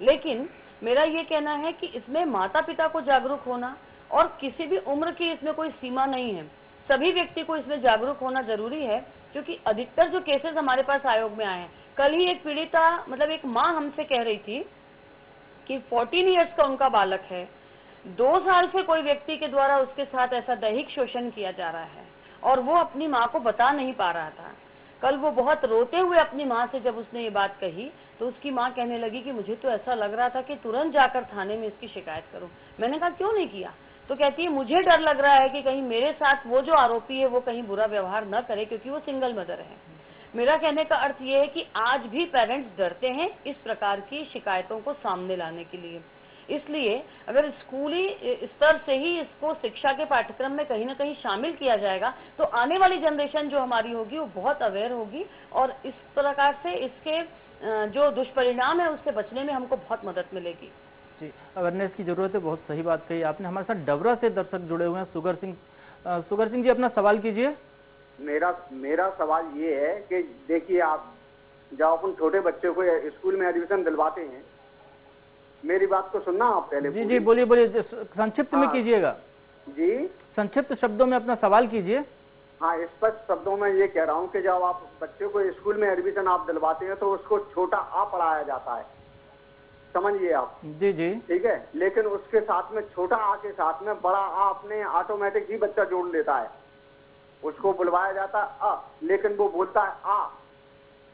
लेकिन मेरा ये कहना है कि इसमें माता पिता को जागरूक होना, और किसी भी उम्र की इसमें कोई सीमा नहीं है, सभी व्यक्ति को इसमें जागरूक होना जरूरी है। क्योंकि अधिकतर जो केसेस हमारे पास आयोग में आए हैं, कल ही एक पीड़िता, मतलब एक माँ हमसे कह रही थी कि 14 इयर्स का उनका बालक है, 2 साल से कोई व्यक्ति के द्वारा उसके साथ ऐसा दैहिक शोषण किया जा रहा है और वो अपनी माँ को बता नहीं पा रहा था। कल वो बहुत रोते हुए अपनी माँ से जब उसने ये बात कही तो उसकी माँ कहने लगी कि मुझे तो ऐसा लग रहा था कि तुरंत जाकर थाने में इसकी शिकायत करूं। मैंने कहा क्यों नहीं किया? तो कहती है मुझे डर लग रहा है कि कहीं मेरे साथ वो जो आरोपी है वो कहीं बुरा व्यवहार न करे, क्योंकि वो सिंगल मदर है। मेरा कहने का अर्थ ये है कि आज भी पेरेंट्स डरते हैं इस प्रकार की शिकायतों को सामने लाने के लिए। इसलिए अगर स्कूली स्तर से ही इसको शिक्षा के पाठ्यक्रम में कहीं ना कहीं शामिल किया जाएगा तो आने वाली जनरेशन जो हमारी होगी वो बहुत अवेयर होगी और इस प्रकार से इसके जो दुष्परिणाम है उससे बचने में हमको बहुत मदद मिलेगी। जी, अवेयरनेस की जरूरत है, बहुत सही बात कही आपने। हमारे साथ डबरा से दर्शक जुड़े हुए हैं, सुगर सिंह जी, अपना सवाल कीजिए। मेरा सवाल ये है कि देखिए, आप जब अपन छोटे बच्चे को स्कूल में एडमिशन दिलवाते हैं, मेरी बात को सुनना आप पहले। जी जी, बोलिए, संक्षिप्त में कीजिएगा जी, संक्षिप्त शब्दों में अपना सवाल कीजिए। हाँ, स्पष्ट शब्दों में ये कह रहा हूँ कि जब आप बच्चे को स्कूल में एडमिशन आप दिलवाते हैं तो उसको छोटा आ पढ़ाया जाता है, समझिए आप। जी जी, ठीक है, लेकिन उसके साथ में छोटा आ के साथ में बड़ा आ अपने ऑटोमेटिक ही बच्चा जोड़ लेता है, उसको बुलवाया जाता है आ, लेकिन वो बोलता है आ।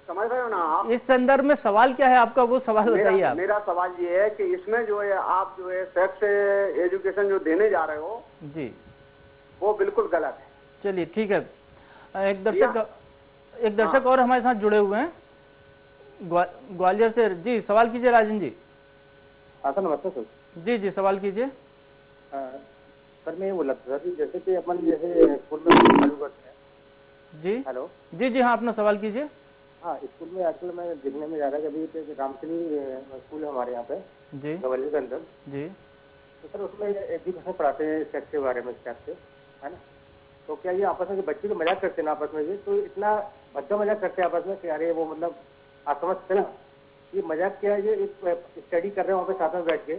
समझ रहे हो ना आप? इस संदर्भ में सवाल क्या है आपका, वो सवाल बताइए आप। मेरा सवाल ये है कि इसमें जो है आप जो है सेक्स एजुकेशन जो देने जा रहे हो जी, वो बिल्कुल गलत है। चलिए ठीक है, एक दर्शक और हमारे साथ जुड़े हुए हैं ग्वालियर से। जी, सवाल कीजिए राजन जी। हाँ सर, नमस्ते सर। जी जी, सवाल कीजिए। सर मैं ये बोला था सर, जैसे कि अपन जैसे स्कूल में चालू करते हैं। जी हेलो। जी जी, हाँ, अपना सवाल कीजिए। हाँ, स्कूल में आजकल मैं देखने में जा रहा है कि अभी रामचंद्री स्कूल है हमारे यहाँ पे जी, ग्वालियर के अंदर जी, तो सर उसमें एजुकेशन पढ़ाते हैं सेक्स के बारे में, स्टेप से, है ना। तो क्या ये आपस में बच्चे तो मजाक करते हैं ना आपस में, ये तो इतना बच्चा मजाक करते हैं आपस में कि अरे वो मतलब आप समझते ना, ये मजाक क्या है, ये एक स्टडी कर रहे हैं वहाँ पे साथ में बैठ के,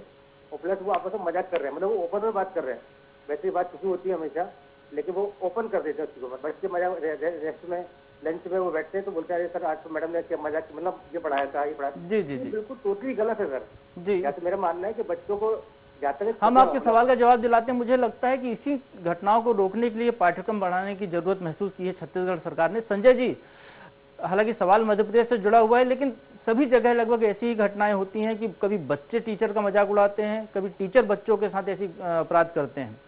और प्लस वो आपस में मजाक कर रहे हैं, मतलब वो ओपन में बात कर रहे हैं। वैसे बात छुपी होती है हमेशा, लेकिन वो ओपन कर देते हैं चीज़ों में। बच्चे मजाक रेस्ट में लंच में वो बैठते हैं तो बोलते हैं सर आज तो मैडम ने क्या मजाक मतलब ये पढ़ाया था, ये पढ़ाया। जी जी जी, बिल्कुल टोटली गलत है सर जी। या तो मेरा मानना है कि बच्चों को हम आपके सवाल का जवाब दिलाते हैं। मुझे लगता है कि इसी घटनाओं को रोकने के लिए पाठ्यक्रम बढ़ाने की जरूरत महसूस की है छत्तीसगढ़ सरकार ने। संजय जी, हालांकि सवाल मध्य प्रदेश से जुड़ा हुआ है, लेकिन सभी जगह लगभग ऐसी ही घटनाएं होती हैं कि कभी बच्चे टीचर का मजाक उड़ाते हैं, कभी टीचर बच्चों के साथ ऐसी अपराध करते हैं।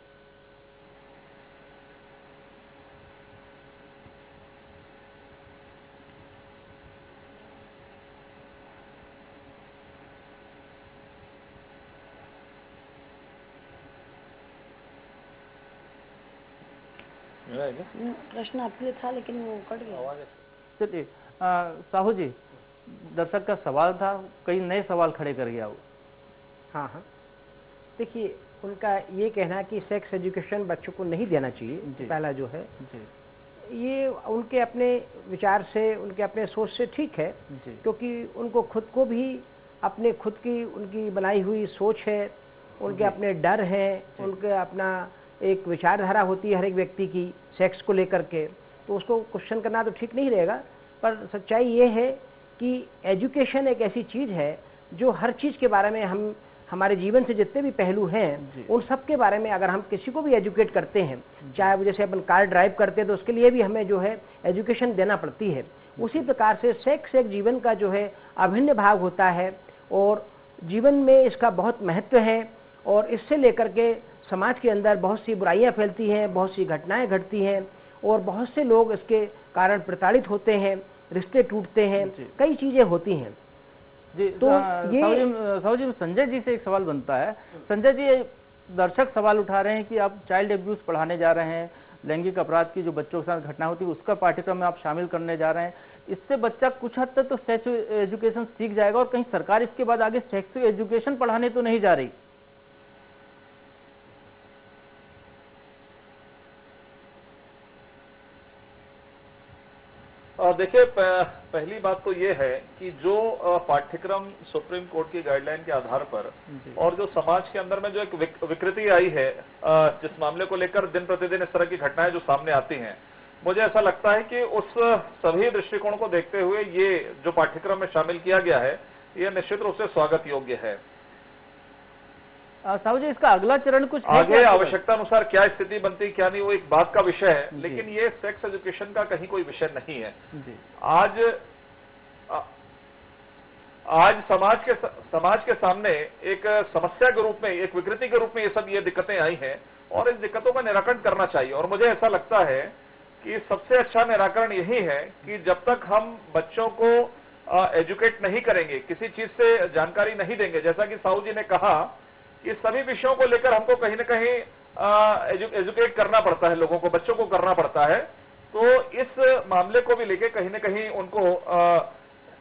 प्रश्न आपके लिए था लेकिन वो कट गया। चलिए, साहू जी, दर्शक का सवाल था, कई नए सवाल खड़े कर गया वो। हाँ हाँ, देखिए उनका ये कहना कि सेक्स एजुकेशन बच्चों को नहीं देना चाहिए, पहला जो है ये उनके अपने विचार से, उनके अपने सोच से ठीक है, क्योंकि उनको खुद को भी अपने खुद की उनकी बनाई हुई सोच है, उनके अपने डर है, उनके अपना एक विचारधारा होती है हर एक व्यक्ति की सेक्स को लेकर के, तो उसको क्वेश्चन करना तो ठीक नहीं रहेगा। पर सच्चाई ये है कि एजुकेशन एक ऐसी चीज़ है जो हर चीज़ के बारे में हम हमारे जीवन से जितने भी पहलू हैं उन सब के बारे में अगर हम किसी को भी एजुकेट करते हैं, चाहे वो जैसे अपन कार ड्राइव करते हैं तो उसके लिए भी हमें जो है एजुकेशन देना पड़ती है, उसी प्रकार से सेक्स एक जीवन का जो है अभिन्न भाग होता है और जीवन में इसका बहुत महत्व है। और इससे लेकर के समाज के अंदर बहुत सी बुराइयां फैलती हैं, बहुत सी घटनाएं घटती हैं और बहुत से लोग इसके कारण प्रताड़ित होते हैं, रिश्ते टूटते हैं, कई चीजें होती हैं। जी, तो साहू जी, संजय जी से एक सवाल बनता है। संजय जी, दर्शक सवाल उठा रहे हैं कि आप चाइल्ड एब्यूज पढ़ाने जा रहे हैं, लैंगिक अपराध की जो बच्चों के साथ घटना होती है उसका पाठ्यक्रम में आप शामिल करने जा रहे हैं। इससे बच्चा कुछ हद तक तो सेक्स एजुकेशन सीख जाएगा, और कहीं सरकार इसके बाद आगे सेक्स एजुकेशन पढ़ाने तो नहीं जा रही। देखिए, पहली बात तो ये है कि जो पाठ्यक्रम सुप्रीम कोर्ट की गाइडलाइन के आधार पर और जो समाज के अंदर में जो एक विकृति आई है जिस मामले को लेकर दिन प्रतिदिन इस तरह की घटनाएं जो सामने आती हैं, मुझे ऐसा लगता है कि उस सभी दृष्टिकोण को देखते हुए ये जो पाठ्यक्रम में शामिल किया गया है ये निश्चित रूप से स्वागत योग्य है। साहू जी, इसका अगला चरण कुछ आगे आवश्यकता अनुसार क्या स्थिति बनती क्या नहीं वो एक बात का विषय है, लेकिन ये सेक्स एजुकेशन का कहीं कोई विषय नहीं है। आज समाज के सामने एक समस्या के रूप में, एक विकृति के रूप में ये दिक्कतें आई हैं और इस दिक्कतों का निराकरण करना चाहिए। और मुझे ऐसा लगता है कि सबसे अच्छा निराकरण यही है कि जब तक हम बच्चों को एजुकेट नहीं करेंगे, किसी चीज से जानकारी नहीं देंगे, जैसा कि साहू जी ने कहा कि सभी विषयों को लेकर हमको कहीं न कहीं एजुकेट करना पड़ता है, लोगों को, बच्चों को करना पड़ता है, तो इस मामले को भी लेकर कहीं न कहीं उनको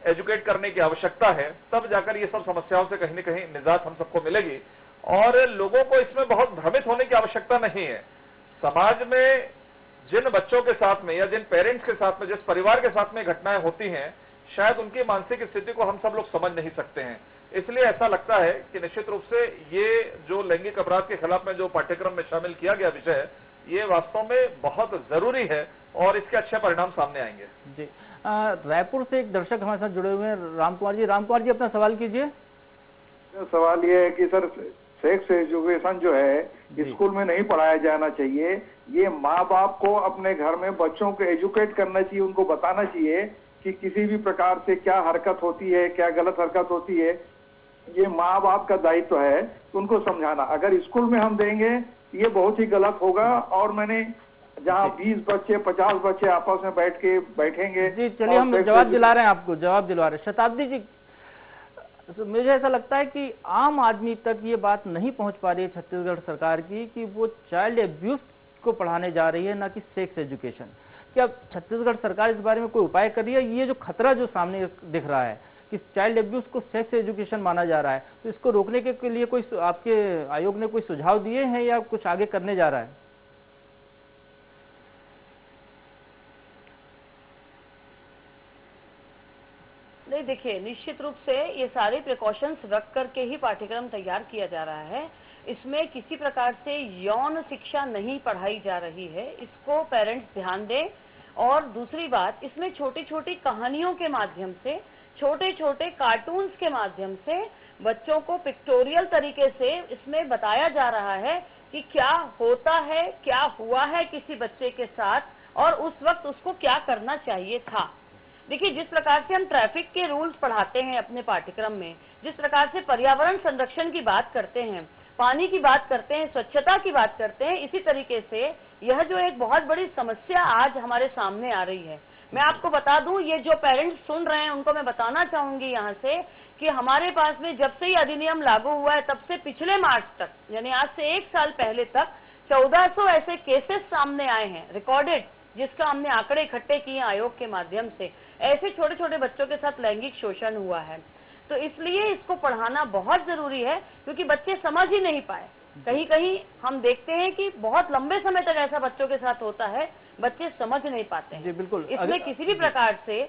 एजुकेट करने की आवश्यकता है, तब जाकर ये सब समस्याओं से कहीं न कहीं निजात हम सबको मिलेगी। और लोगों को इसमें बहुत भ्रमित होने की आवश्यकता नहीं है। समाज में जिन बच्चों के साथ में या जिन पेरेंट्स के साथ में, जिस परिवार के साथ में घटनाएं होती हैं, शायद उनकी मानसिक स्थिति को हम सब लोग समझ नहीं सकते हैं। इसलिए ऐसा लगता है कि निश्चित रूप से ये जो लैंगिक अपराध के खिलाफ में जो पाठ्यक्रम में शामिल किया गया विषय, ये वास्तव में बहुत जरूरी है और इसके अच्छे परिणाम सामने आएंगे। जी, रायपुर से एक दर्शक हमारे साथ जुड़े हुए हैं, राम कुमार जी। राम कुमार जी, अपना सवाल कीजिए। सवाल ये है कि सर, सेक्स एजुकेशन जो है स्कूल में नहीं पढ़ाया जाना चाहिए। ये माँ बाप को अपने घर में बच्चों को एजुकेट करना चाहिए, उनको बताना चाहिए कि किसी भी प्रकार से क्या हरकत होती है, क्या गलत हरकत होती है, ये माँ बाप का दायित्व है, तो उनको समझाना। अगर स्कूल में हम देंगे ये बहुत ही गलत होगा। और मैंने जहाँ 20 बच्चे 50 बच्चे आपस में बैठेंगे। जी, चलिए हम जवाब दिला रहे हैं, आपको जवाब दिलवा रहे हैं। शताब्दी जी, मुझे ऐसा लगता है कि आम आदमी तक ये बात नहीं पहुंच पा रही है छत्तीसगढ़ सरकार की कि वो चाइल्ड एब्यूज को पढ़ाने जा रही है, ना कि सेक्स एजुकेशन। क्या छत्तीसगढ़ सरकार इस बारे में कोई उपाय कर रही है? ये जो खतरा जो सामने दिख रहा है कि चाइल्ड एब्यूज को सेक्स एजुकेशन माना जा रहा है, तो इसको रोकने के लिए कोई आपके आयोग ने कोई सुझाव दिए हैं या कुछ आगे करने जा रहा है? नहीं, देखिए, निश्चित रूप से ये सारे प्रिकॉशंस रख करके ही पाठ्यक्रम तैयार किया जा रहा है। इसमें किसी प्रकार से यौन शिक्षा नहीं पढ़ाई जा रही है, इसको पेरेंट्स ध्यान दें। और दूसरी बात, इसमें छोटी छोटी कहानियों के माध्यम से, छोटे छोटे कार्टून्स के माध्यम से बच्चों को पिक्टोरियल तरीके से इसमें बताया जा रहा है कि क्या होता है, क्या हुआ है किसी बच्चे के साथ और उस वक्त उसको क्या करना चाहिए था। देखिए, जिस प्रकार से हम ट्रैफिक के रूल्स पढ़ाते हैं अपने पाठ्यक्रम में, जिस प्रकार से पर्यावरण संरक्षण की बात करते हैं, पानी की बात करते हैं, स्वच्छता की बात करते हैं, इसी तरीके से यह जो एक बहुत बड़ी समस्या आज हमारे सामने आ रही है, मैं आपको बता दूं, ये जो पेरेंट्स सुन रहे हैं उनको मैं बताना चाहूंगी यहाँ से कि हमारे पास में जब से ये अधिनियम लागू हुआ है तब से पिछले मार्च तक, यानी आज से 1 साल पहले तक 1400 ऐसे केसेस सामने आए हैं रिकॉर्डेड, जिसका हमने आंकड़े इकट्ठे किए आयोग के माध्यम से। ऐसे छोटे छोटे बच्चों के साथ लैंगिक शोषण हुआ है। तो इसलिए इसको पढ़ाना बहुत जरूरी है, क्योंकि बच्चे समझ ही नहीं पाए। कहीं कहीं हम देखते हैं कि बहुत लंबे समय तक ऐसा बच्चों के साथ होता है, बच्चे समझ नहीं पाते हैं। जी बिल्कुल। इसमें किसी भी प्रकार से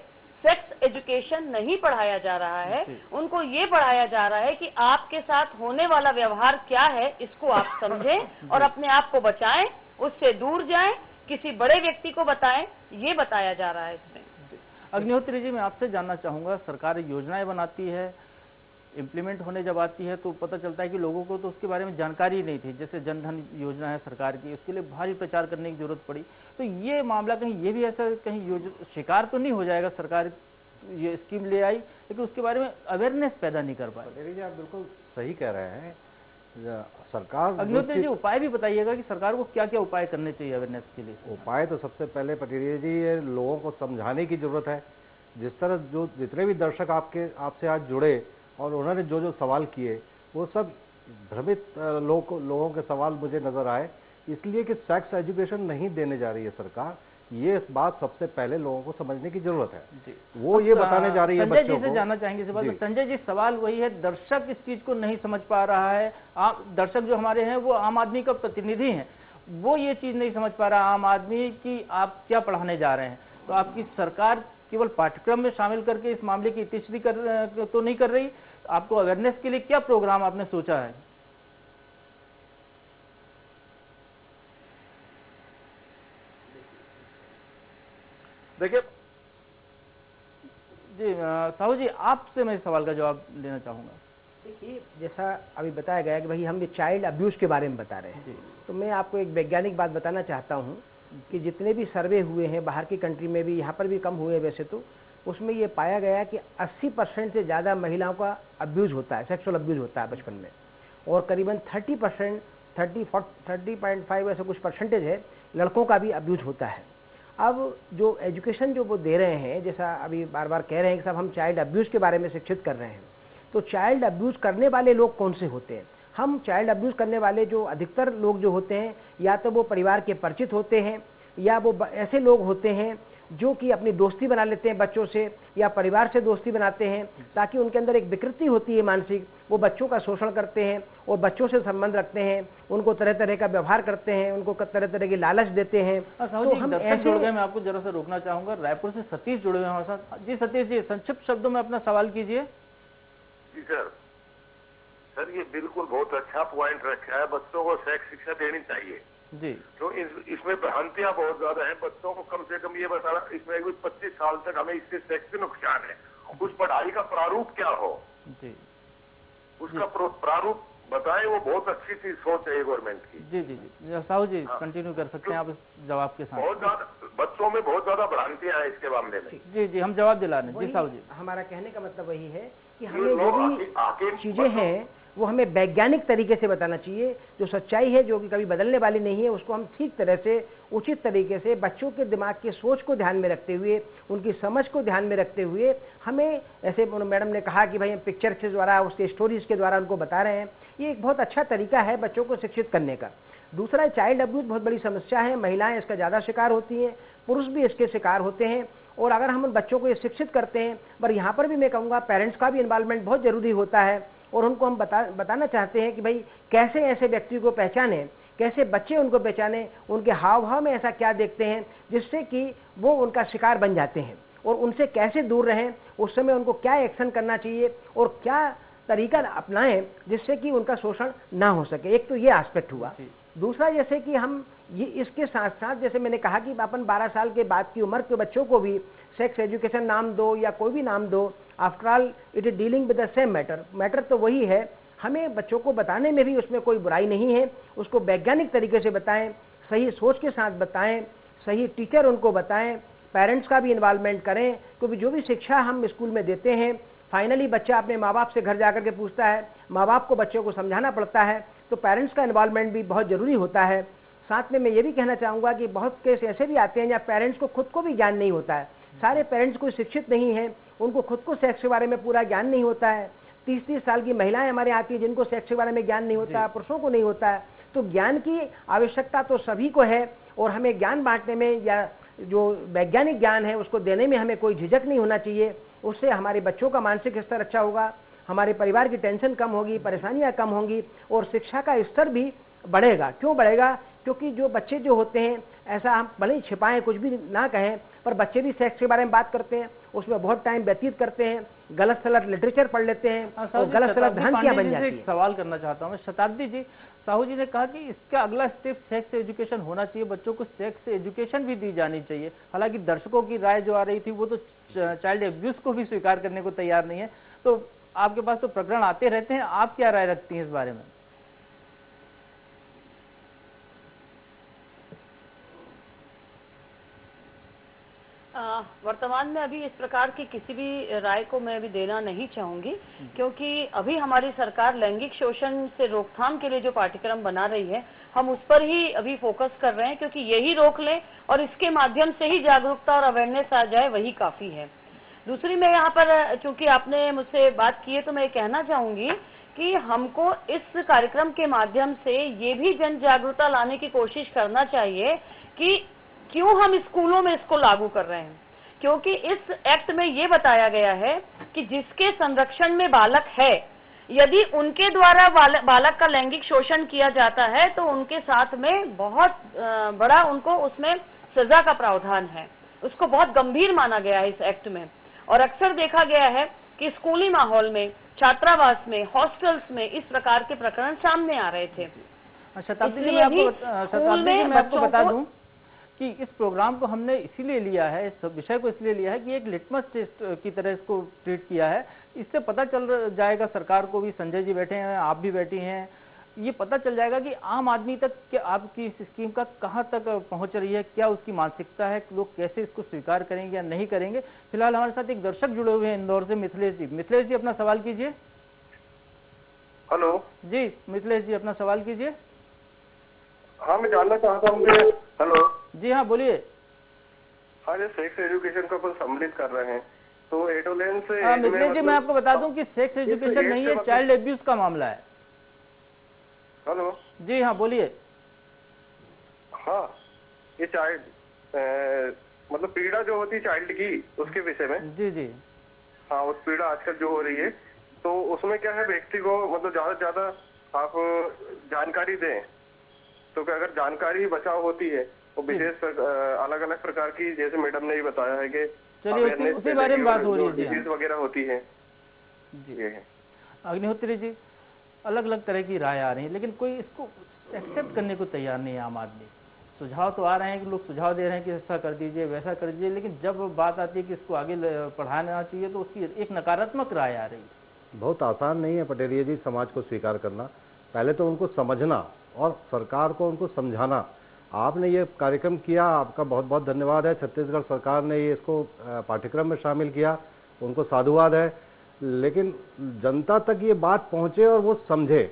सेक्स एजुकेशन नहीं पढ़ाया जा रहा है, उनको ये पढ़ाया जा रहा है कि आपके साथ होने वाला व्यवहार क्या है, इसको आप समझें और अपने आप को बचाएं, उससे दूर जाएं, किसी बड़े व्यक्ति को बताएं, ये बताया जा रहा है इसमें। अग्निहोत्री जी, मैं आपसे जानना चाहूंगा, सरकार योजनाएं बनाती है, इम्प्लीमेंट होने जब आती है तो पता चलता है कि लोगों को तो उसके बारे में जानकारी नहीं थी। जैसे जनधन योजना है सरकार की, उसके लिए भारी प्रचार करने की जरूरत पड़ी। तो ये मामला कहीं ये भी ऐसा कहीं शिकार तो नहीं हो जाएगा, सरकार ये स्कीम ले आई लेकिन उसके बारे में अवेयरनेस पैदा नहीं कर पाए? जी, आप बिल्कुल सही कह रहे हैं। सरकार, अग्निहोत्री जी, उपाय भी बताइएगा कि सरकार को क्या क्या उपाय करने चाहिए अवेयरनेस के लिए? उपाय तो सबसे पहले पटेरिया जी, ये लोगोगों को समझाने की जरूरत है। जिस तरह जो जितने भी दर्शक आपसे आज जुड़े और उन्होंने जो जो सवाल किए, वो सब भ्रमित लोगों के सवाल मुझे नजर आए, इसलिए कि सेक्स एजुकेशन नहीं देने जा रही है सरकार। ये बात सबसे पहले लोगों को समझने की जरूरत है। वो ये बताने जा रही है बच्चों को। संजय जी से जानना चाहेंगे इस बात में। संजय जी, सवाल वही है, दर्शक इस चीज को नहीं समझ पा रहा है। दर्शक जो हमारे हैं वो आम आदमी का प्रतिनिधि हैं, वो ये चीज नहीं समझ पा रहा आम आदमी कि आप क्या पढ़ाने जा रहे हैं। तो आपकी सरकार केवल पाठ्यक्रम में शामिल करके इस मामले की तीसरी तो नहीं कर रही, आपको अवेयरनेस के लिए क्या प्रोग्राम आपने सोचा है? देखिए जी, साहू जी, आपसे मैं इस सवाल का जवाब लेना चाहूंगा। देखिए, जैसा अभी बताया गया कि भाई हम ये चाइल्ड अब्यूज के बारे में बता रहे हैं, तो मैं आपको एक वैज्ञानिक बात बताना चाहता हूँ कि जितने भी सर्वे हुए हैं बाहर की कंट्री में भी, यहाँ पर भी कम हुए वैसे तो, उसमें ये पाया गया कि 80% से ज़्यादा महिलाओं का अब्यूज होता है, सेक्सुअल अब्यूज होता है बचपन में, और करीबन 30%, 30.5 ऐसा कुछ परसेंटेज है लड़कों का भी अब्यूज होता है। अब जो एजुकेशन जो वो दे रहे हैं, जैसा अभी बार बार कह रहे हैं कि साहब हम चाइल्ड अब्यूज के बारे में शिक्षित कर रहे हैं, तो चाइल्ड अब्यूज करने वाले लोग कौन से होते हैं? हम चाइल्ड अब्यूज करने वाले जो अधिकतर लोग जो होते हैं, या तो वो परिवार के परिचित होते हैं, या वो ऐसे लोग होते हैं जो कि अपनी दोस्ती बना लेते हैं बच्चों से, या परिवार से दोस्ती बनाते हैं, ताकि उनके अंदर एक विकृति होती है मानसिक, वो बच्चों का शोषण करते हैं और बच्चों से संबंध रखते हैं, उनको तरह तरह का व्यवहार करते हैं, उनको तरह तरह की लालच देते हैं। तो हम ऐसे जुड़ गए, मैं आपको जरा सा रोकना चाहूंगा, रायपुर से सतीश जुड़े हुए हैं हमारे साथ। जी सतीश जी, संक्षिप्त शब्दों में अपना सवाल कीजिए। जी सर, ये बिल्कुल बहुत अच्छा पॉइंट रखा है, बच्चों को सेक्स शिक्षा देनी चाहिए जी। तो इसमें भ्रांतियां बहुत ज्यादा है। बच्चों को कम से कम ये बताना, इसमें 25 साल तक हमें इससे सेक्स के नुकसान है, उस पढ़ाई का प्रारूप क्या हो जी, उसका प्रारूप बताएं, वो बहुत अच्छी चीज सोच है गवर्नमेंट की। जी जी जी, साहू जी कंटिन्यू कर सकते हैं आप इस जवाब के साथ। बहुत ज्यादा बच्चों में बहुत ज्यादा भ्रांतियां हैं इसके मामले में। जी जी, हम जवाब दिला रहे हैं। जी साहू जी, हमारा कहने का मतलब वही है कि हमें जो भी चीजें हैं वो हमें वैज्ञानिक तरीके से बताना चाहिए। जो सच्चाई है, जो कि कभी बदलने वाली नहीं है, उसको हम ठीक तरह से, उचित तरीके से बच्चों के दिमाग की सोच को ध्यान में रखते हुए, उनकी समझ को ध्यान में रखते हुए, हमें ऐसे मैडम ने कहा कि भाई हम पिक्चर के द्वारा, उसके स्टोरीज के द्वारा उनको बता रहे हैं, ये एक बहुत अच्छा तरीका है बच्चों को शिक्षित करने का। दूसरा, चाइल्ड अब्यूज बहुत बड़ी समस्या है, महिलाएं इसका ज़्यादा शिकार होती हैं, पुरुष भी इसके शिकार होते हैं। और अगर हम उन बच्चों को ये शिक्षित करते हैं, पर यहाँ पर भी मैं कहूँगा पेरेंट्स का भी इन्वॉल्वमेंट बहुत जरूरी होता है, और उनको हम बताना चाहते हैं कि भाई कैसे ऐसे व्यक्ति को पहचानें, कैसे बच्चे उनको पहचानें, उनके हाव भाव में ऐसा क्या देखते हैं जिससे कि वो उनका शिकार बन जाते हैं, और उनसे कैसे दूर रहें, उस समय उनको क्या एक्शन करना चाहिए और क्या तरीका अपनाएं जिससे कि उनका शोषण ना हो सके। एक तो ये एस्पेक्ट हुआ। दूसरा, जैसे कि हम ये इसके साथ साथ, जैसे मैंने कहा कि अपन 12 साल के बाद की उम्र के बच्चों को भी सेक्स एजुकेशन नाम दो या कोई भी नाम दो, after all it is dealing with the same matter तो वही है। हमें बच्चों को बताने में भी उसमें कोई बुराई नहीं है, उसको वैज्ञानिक तरीके से बताएं, सही सोच के साथ बताएं, सही टीचर उनको बताएं, पेरेंट्स का भी इन्वॉल्वमेंट करें, क्योंकि जो भी शिक्षा हम स्कूल में देते हैं, फाइनली बच्चा अपने माँ बाप से घर जाकर के पूछता है, माँ बाप को बच्चों को समझाना पड़ता है, तो पेरेंट्स का इन्वॉल्वमेंट भी बहुत जरूरी होता है। साथ में मैं ये भी कहना चाहूँगा कि बहुत केस ऐसे भी आते हैं जहाँ पेरेंट्स को खुद को भी ज्ञान नहीं होता है। सारे पेरेंट्स कोई शिक्षित नहीं है, उनको खुद को सेक्स के बारे में पूरा ज्ञान नहीं होता है। 30-30 साल की महिलाएं हमारे आती हैं जिनको सेक्स के बारे में ज्ञान नहीं होता है, पुरुषों को नहीं होता है। तो ज्ञान की आवश्यकता तो सभी को है, और हमें ज्ञान बांटने में या जो वैज्ञानिक ज्ञान है उसको देने में हमें कोई झिझक नहीं होना चाहिए। उससे हमारे बच्चों का मानसिक स्तर अच्छा होगा, हमारे परिवार की टेंशन कम होगी, परेशानियां कम होंगी, और शिक्षा का स्तर भी बढ़ेगा। क्यों बढ़ेगा? क्योंकि जो बच्चे जो होते हैं, ऐसा हम भले ही छिपाएं, कुछ भी ना कहें, पर बच्चे भी सेक्स के बारे में बात करते हैं, उसमें बहुत टाइम व्यतीत करते हैं, गलत सलत लिटरेचर पढ़ लेते हैं और गलत सलत भ्रांतियां बन जाती हैं। एक सवाल करना चाहता हूं मैं, शताब्दी जी, साहू जी ने कहा कि इसका अगला स्टेप सेक्स एजुकेशन होना चाहिए, बच्चों को सेक्स एजुकेशन भी दी जानी चाहिए। हालांकि दर्शकों की राय जो आ रही थी वो तो चाइल्ड एब्यूज को भी स्वीकार करने को तैयार नहीं है। तो आपके पास तो प्रकरण आते रहते हैं, आप क्या राय रखती हैं इस बारे में? वर्तमान में अभी इस प्रकार की किसी भी राय को मैं अभी देना नहीं चाहूंगी, क्योंकि अभी हमारी सरकार लैंगिक शोषण से रोकथाम के लिए जो पाठ्यक्रम बना रही है, हम उस पर ही अभी फोकस कर रहे हैं, क्योंकि यही रोक लें और इसके माध्यम से ही जागरूकता और अवेयरनेस आ जाए, वही काफी है। दूसरी, मैं यहाँ पर, चूंकि आपने मुझसे बात की है, तो मैं कहना चाहूंगी कि हमको इस कार्यक्रम के माध्यम से ये भी जन जागरूकता लाने की कोशिश करना चाहिए कि क्यों हम स्कूलों में इसको लागू कर रहे हैं। क्योंकि इस एक्ट में ये बताया गया है कि जिसके संरक्षण में बालक है, यदि उनके द्वारा बालक का लैंगिक शोषण किया जाता है तो उनके साथ में बहुत बड़ा उनको उसमें सजा का प्रावधान है, उसको बहुत गंभीर माना गया है इस एक्ट में। और अक्सर देखा गया है कि स्कूली माहौल में, छात्रावास में, हॉस्टल्स में इस प्रकार के प्रकरण सामने आ रहे थे। शताब्दी जी, मैं आपको बता दूं कि इस प्रोग्राम को हमने इसीलिए लिया है, इस विषय को इसलिए लिया है कि एक लिटमस टेस्ट की तरह इसको ट्रीट किया है। इससे पता चल जाएगा सरकार को भी, संजय जी बैठे हैं, आप भी बैठी हैं, ये पता चल जाएगा कि आम आदमी तक कि आपकी इस स्कीम का कहां तक पहुंच रही है, क्या उसकी मानसिकता है, लोग कैसे इसको स्वीकार करेंगे या नहीं करेंगे। फिलहाल हमारे साथ एक दर्शक जुड़े हुए हैं इंदौर से, मिथिलेश जी। मिथिलेश जी, अपना सवाल कीजिए। हेलो जी, मिथिलेश जी, अपना सवाल कीजिए। हाँ, मैं जानना चाहता हूँ। हेलो जी हाँ, बोलिए। हाँ, जो सेक्स एजुकेशन को अपन सम्मिलित कर रहे हैं, तो एडोलेंस से मिथिलेश जी, मैं आपको बता दूं कि सेक्स एजुकेशन नहीं है, चाइल्ड एब्यूज का मामला है। हेलो जी हाँ, बोलिए। हाँ, ये चाइल्ड मतलब पीड़ा जो होती है चाइल्ड की, उसके विषय में। जी जी। हाँ उस पीड़ा आजकल जो हो रही है, तो उसमें क्या है व्यक्ति को मतलब ज्यादा से ज्यादा आप जानकारी दें, तो क्या अगर जानकारी बचाव होती है तो विशेष अलग अलग प्रकार की, जैसे मैडम ने भी बताया है कि चलिए उसी बारे में बात हो रही है डिजीज वगैरह होती है जी। अग्निहोत्री जी, अलग अलग तरह की राय आ रही है, लेकिन कोई इसको एक्सेप्ट करने को तैयार नहीं है। आम आदमी सुझाव तो आ रहे हैं कि लोग सुझाव दे रहे हैं कि ऐसा कर दीजिए वैसा कर दीजिए, लेकिन जब बात आती है कि इसको आगे पढ़ाना चाहिए तो उसकी एक नकारात्मक राय आ रही है। बहुत आसान नहीं है पटेरिया जी समाज को स्वीकार करना, पहले तो उनको समझना और सरकार को उनको समझाना। आपने ये कार्यक्रम किया, आपका बहुत बहुत धन्यवाद है। छत्तीसगढ़ सरकार ने ये इसको पाठ्यक्रम में शामिल किया, उनको साधुवाद है। लेकिन जनता तक ये बात पहुंचे और वो समझे,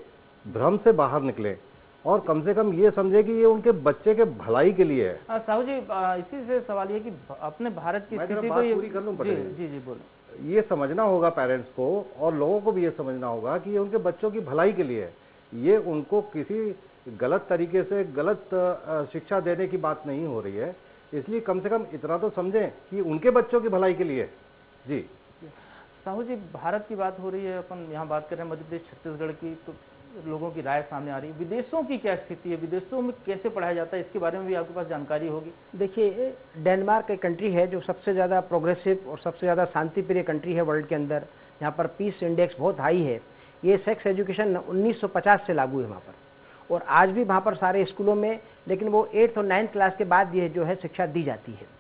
भ्रम से बाहर निकले और कम से कम ये समझे कि ये उनके बच्चे के भलाई के लिए है। साहू जी, इसी से सवाल ये कि अपने भारत की स्थिति को पूरी कर लूं पटेल जी जी बोलो। ये समझना होगा पेरेंट्स को और लोगों को भी ये समझना होगा कि ये उनके बच्चों की भलाई के लिए है। ये उनको किसी गलत तरीके से गलत शिक्षा देने की बात नहीं हो रही है, इसलिए कम से कम इतना तो समझें कि उनके बच्चों की भलाई के लिए। जी साहू जी, भारत की बात हो रही है, अपन यहाँ बात कर रहे हैं मध्य प्रदेश छत्तीसगढ़ की, तो लोगों की राय सामने आ रही है। विदेशों की क्या स्थिति है, विदेशों में कैसे पढ़ाया जाता है, इसके बारे में भी आपके पास जानकारी होगी। देखिए, डेनमार्क एक कंट्री है जो सबसे ज़्यादा प्रोग्रेसिव और सबसे ज़्यादा शांति प्रिय कंट्री है वर्ल्ड के अंदर। यहाँ पर पीस इंडेक्स बहुत हाई है। ये सेक्स एजुकेशन 1950 से लागू है वहाँ पर, और आज भी वहाँ पर सारे स्कूलों में, लेकिन वो 8th और 9th क्लास के बाद ये जो है शिक्षा दी जाती है।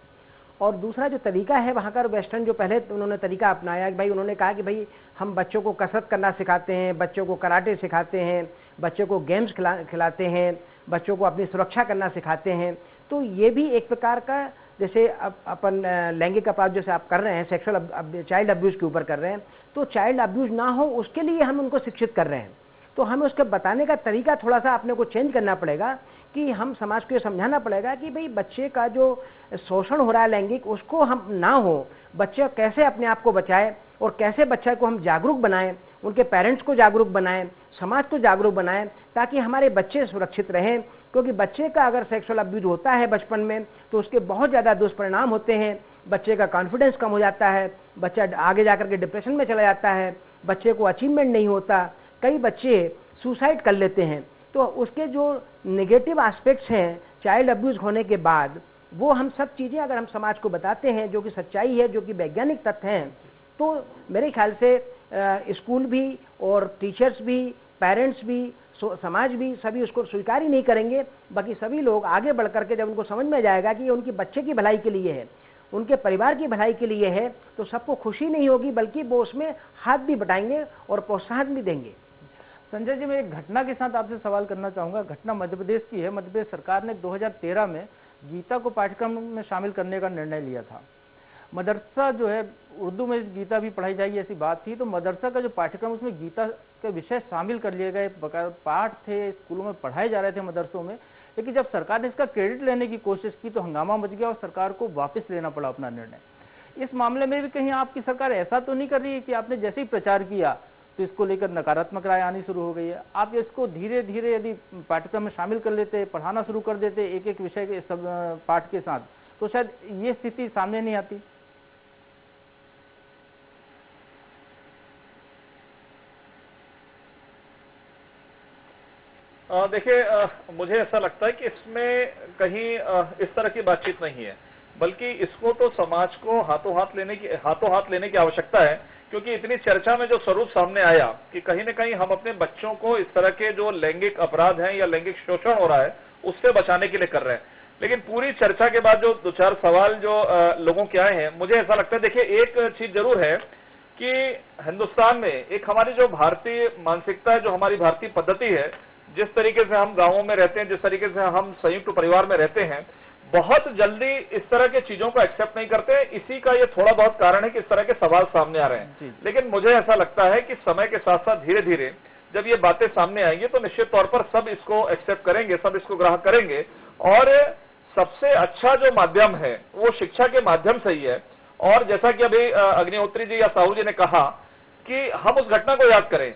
और दूसरा जो तरीका है वहाँ का वेस्टर्न, जो पहले उन्होंने तरीका अपनाया कि भाई उन्होंने कहा कि भाई हम बच्चों को कसरत करना सिखाते हैं, बच्चों को कराटे सिखाते हैं, बच्चों को गेम्स खिलाते हैं, बच्चों को अपनी सुरक्षा करना सिखाते हैं। तो ये भी एक प्रकार का, जैसे अपन लैंगिक अपराध जैसे आप कर रहे हैं, सेक्सुअल चाइल्ड अब्यूज़ के ऊपर कर रहे हैं, तो चाइल्ड अब्यूज़ ना हो उसके लिए हम उनको शिक्षित कर रहे हैं। तो हमें उसके बताने का तरीका थोड़ा सा अपने को चेंज करना पड़ेगा कि हम समाज को ये समझाना पड़ेगा कि भाई बच्चे का जो शोषण हो रहा है लैंगिक, उसको हम ना हो, बच्चे कैसे अपने आप को बचाए और कैसे बच्चे को हम जागरूक बनाएं, उनके पेरेंट्स को जागरूक बनाएं, समाज को जागरूक बनाएं, ताकि हमारे बच्चे सुरक्षित रहें। क्योंकि बच्चे का अगर सेक्सुअल अब्यूज होता है बचपन में तो उसके बहुत ज़्यादा दुष्परिणाम होते हैं। बच्चे का कॉन्फिडेंस कम हो जाता है, बच्चा आगे जाकर के डिप्रेशन में चला जाता है, बच्चे को अचीवमेंट नहीं होता, कई बच्चे सुसाइड कर लेते हैं। तो उसके जो नेगेटिव एस्पेक्ट्स हैं चाइल्ड अब्यूज होने के बाद, वो हम सब चीज़ें अगर हम समाज को बताते हैं, जो कि सच्चाई है, जो कि वैज्ञानिक तथ्य हैं, तो मेरे ख्याल से स्कूल भी और टीचर्स भी, पेरेंट्स भी, समाज भी, सभी उसको स्वीकार ही नहीं करेंगे। बाकी सभी लोग आगे बढ़ करके जब उनको समझ में जाएगा कि ये उनके बच्चे की भलाई के लिए है, उनके परिवार की भलाई के लिए है, तो सबको खुशी नहीं होगी, बल्कि वो उसमें हाथ भी बटाएंगे और प्रोत्साहन भी देंगे। संजय जी, मैं एक घटना के साथ आपसे सवाल करना चाहूँगा। घटना मध्य प्रदेश की है। मध्य प्रदेश सरकार ने 2013 में गीता को पाठ्यक्रम में शामिल करने का निर्णय लिया था। मदरसा जो है, उर्दू में गीता भी पढ़ाई जाएगी ऐसी बात थी, तो मदरसा का जो पाठ्यक्रम उसमें गीता के विषय शामिल कर लिए गए, पाठ थे, स्कूलों में पढ़ाए जा रहे थे मदरसों में। लेकिन जब सरकार ने इसका क्रेडिट लेने की कोशिश की तो हंगामा मच गया और सरकार को वापस लेना पड़ा अपना निर्णय। इस मामले में भी कहीं आपकी सरकार ऐसा तो नहीं कर रही है कि आपने जैसे ही प्रचार किया तो इसको लेकर नकारात्मक राय आनी शुरू हो गई है? आप इसको धीरे धीरे यदि पाठ्यक्रम में शामिल कर लेते, पढ़ाना शुरू कर देते एक एक विषय के सब पाठ के साथ, तो शायद ये स्थिति सामने नहीं आती। देखिए, मुझे ऐसा लगता है कि इसमें कहीं इस तरह की बातचीत नहीं है, बल्कि इसको तो समाज को हाथों हाथ लेने की आवश्यकता है। क्योंकि इतनी चर्चा में जो स्वरूप सामने आया कि कहीं न कहीं हम अपने बच्चों को इस तरह के जो लैंगिक अपराध हैं या लैंगिक शोषण हो रहा है उससे बचाने के लिए कर रहे हैं। लेकिन पूरी चर्चा के बाद जो दो चार सवाल जो लोगों के आए हैं, मुझे ऐसा लगता है, देखिए एक चीज जरूर है कि हिंदुस्तान में एक हमारी जो भारतीय मानसिकता है, जो हमारी भारतीय पद्धति है, जिस तरीके से हम गांवों में रहते हैं, जिस तरीके से हम संयुक्त परिवार में रहते हैं, बहुत जल्दी इस तरह के चीजों को एक्सेप्ट नहीं करते। इसी का ये थोड़ा बहुत कारण है कि इस तरह के सवाल सामने आ रहे हैं। लेकिन मुझे ऐसा लगता है कि समय के साथ साथ धीरे धीरे जब ये बातें सामने आएंगी तो निश्चित तौर पर सब इसको एक्सेप्ट करेंगे, सब इसको ग्रहण करेंगे। और सबसे अच्छा जो माध्यम है वो शिक्षा के माध्यम से ही है। और जैसा कि अभी अग्निहोत्री जी या साहू जी ने कहा कि हम उस घटना को याद करें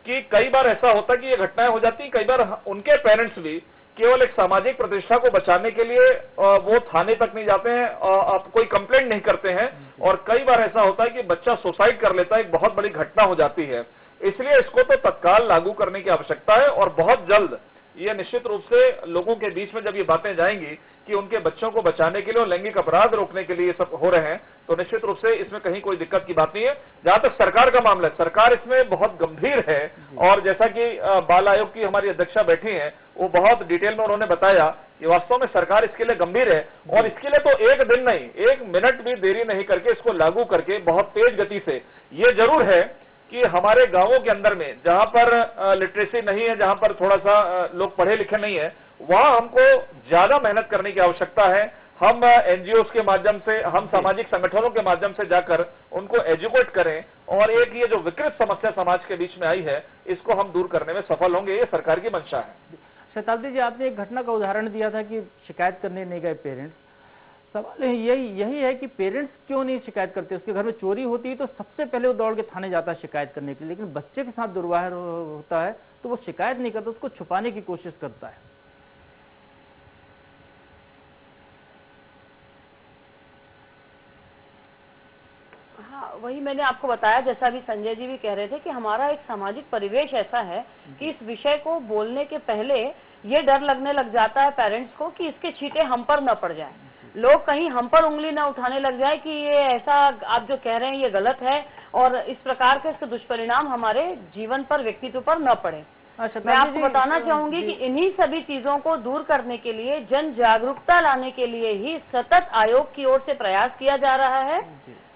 कि कई बार ऐसा होता कि ये घटनाएं हो जाती, कई बार उनके पेरेंट्स भी केवल एक सामाजिक प्रतिष्ठा को बचाने के लिए वो थाने तक नहीं जाते हैं, आप कोई कंप्लेंट नहीं करते हैं, और कई बार ऐसा होता है कि बच्चा सुसाइड कर लेता है, एक बहुत बड़ी घटना हो जाती है। इसलिए इसको तो तत्काल लागू करने की आवश्यकता है, और बहुत जल्द ये निश्चित रूप से लोगों के बीच में जब ये बातें जाएंगी कि उनके बच्चों को बचाने के लिए और लैंगिक अपराध रोकने के लिए ये सब हो रहे हैं, तो निश्चित रूप से इसमें कहीं कोई दिक्कत की बात नहीं है। जहां तक सरकार का मामला है, सरकार इसमें बहुत गंभीर है, और जैसा कि बाल आयोग की हमारी अध्यक्षा बैठी हैं, वो बहुत डिटेल में उन्होंने बताया कि वास्तव में सरकार इसके लिए गंभीर है, और इसके लिए तो एक दिन नहीं, 1 मिनट भी देरी नहीं करके इसको लागू करके बहुत तेज गति से, ये जरूर है कि हमारे गांवों के अंदर में जहां पर लिटरेसी नहीं है, जहां पर थोड़ा सा लोग पढ़े लिखे नहीं है, वहां हमको ज्यादा मेहनत करने की आवश्यकता है। हम एनजीओ के माध्यम से, हम सामाजिक संगठनों के माध्यम से जाकर उनको एजुकेट करें, और एक ये जो विकृत समस्या समाज के बीच में आई है, इसको हम दूर करने में सफल होंगे, ये सरकार की मंशा है। शताब्दी जी, आपने एक घटना का उदाहरण दिया था कि शिकायत करने नहीं गए पेरेंट्स। सवाल यही है कि पेरेंट्स क्यों नहीं शिकायत करते? उसके घर में चोरी होती है तो सबसे पहले वो दौड़ के थाने जाता है शिकायत करने के लिए, लेकिन बच्चे के साथ दुर्व्यवहार होता है तो वो शिकायत नहीं करता, उसको छुपाने की कोशिश करता है। हाँ, वही मैंने आपको बताया, जैसा अभी संजय जी भी कह रहे थे कि हमारा एक सामाजिक परिवेश ऐसा है कि इस विषय को बोलने के पहले ये डर लगने लग जाता है पेरेंट्स को कि इसके छींटे हम पर न पड़ जाए, लोग कहीं हम पर उंगली न उठाने लग जाए कि ये ऐसा आप जो कह रहे हैं ये गलत है, और इस प्रकार के इसके दुष्परिणाम हमारे जीवन पर, व्यक्तित्व पर न पड़े। मैं आपको बताना चाहूंगी कि इन्हीं सभी चीजों को दूर करने के लिए, जन जागरूकता लाने के लिए ही सतत आयोग की ओर से प्रयास किया जा रहा है,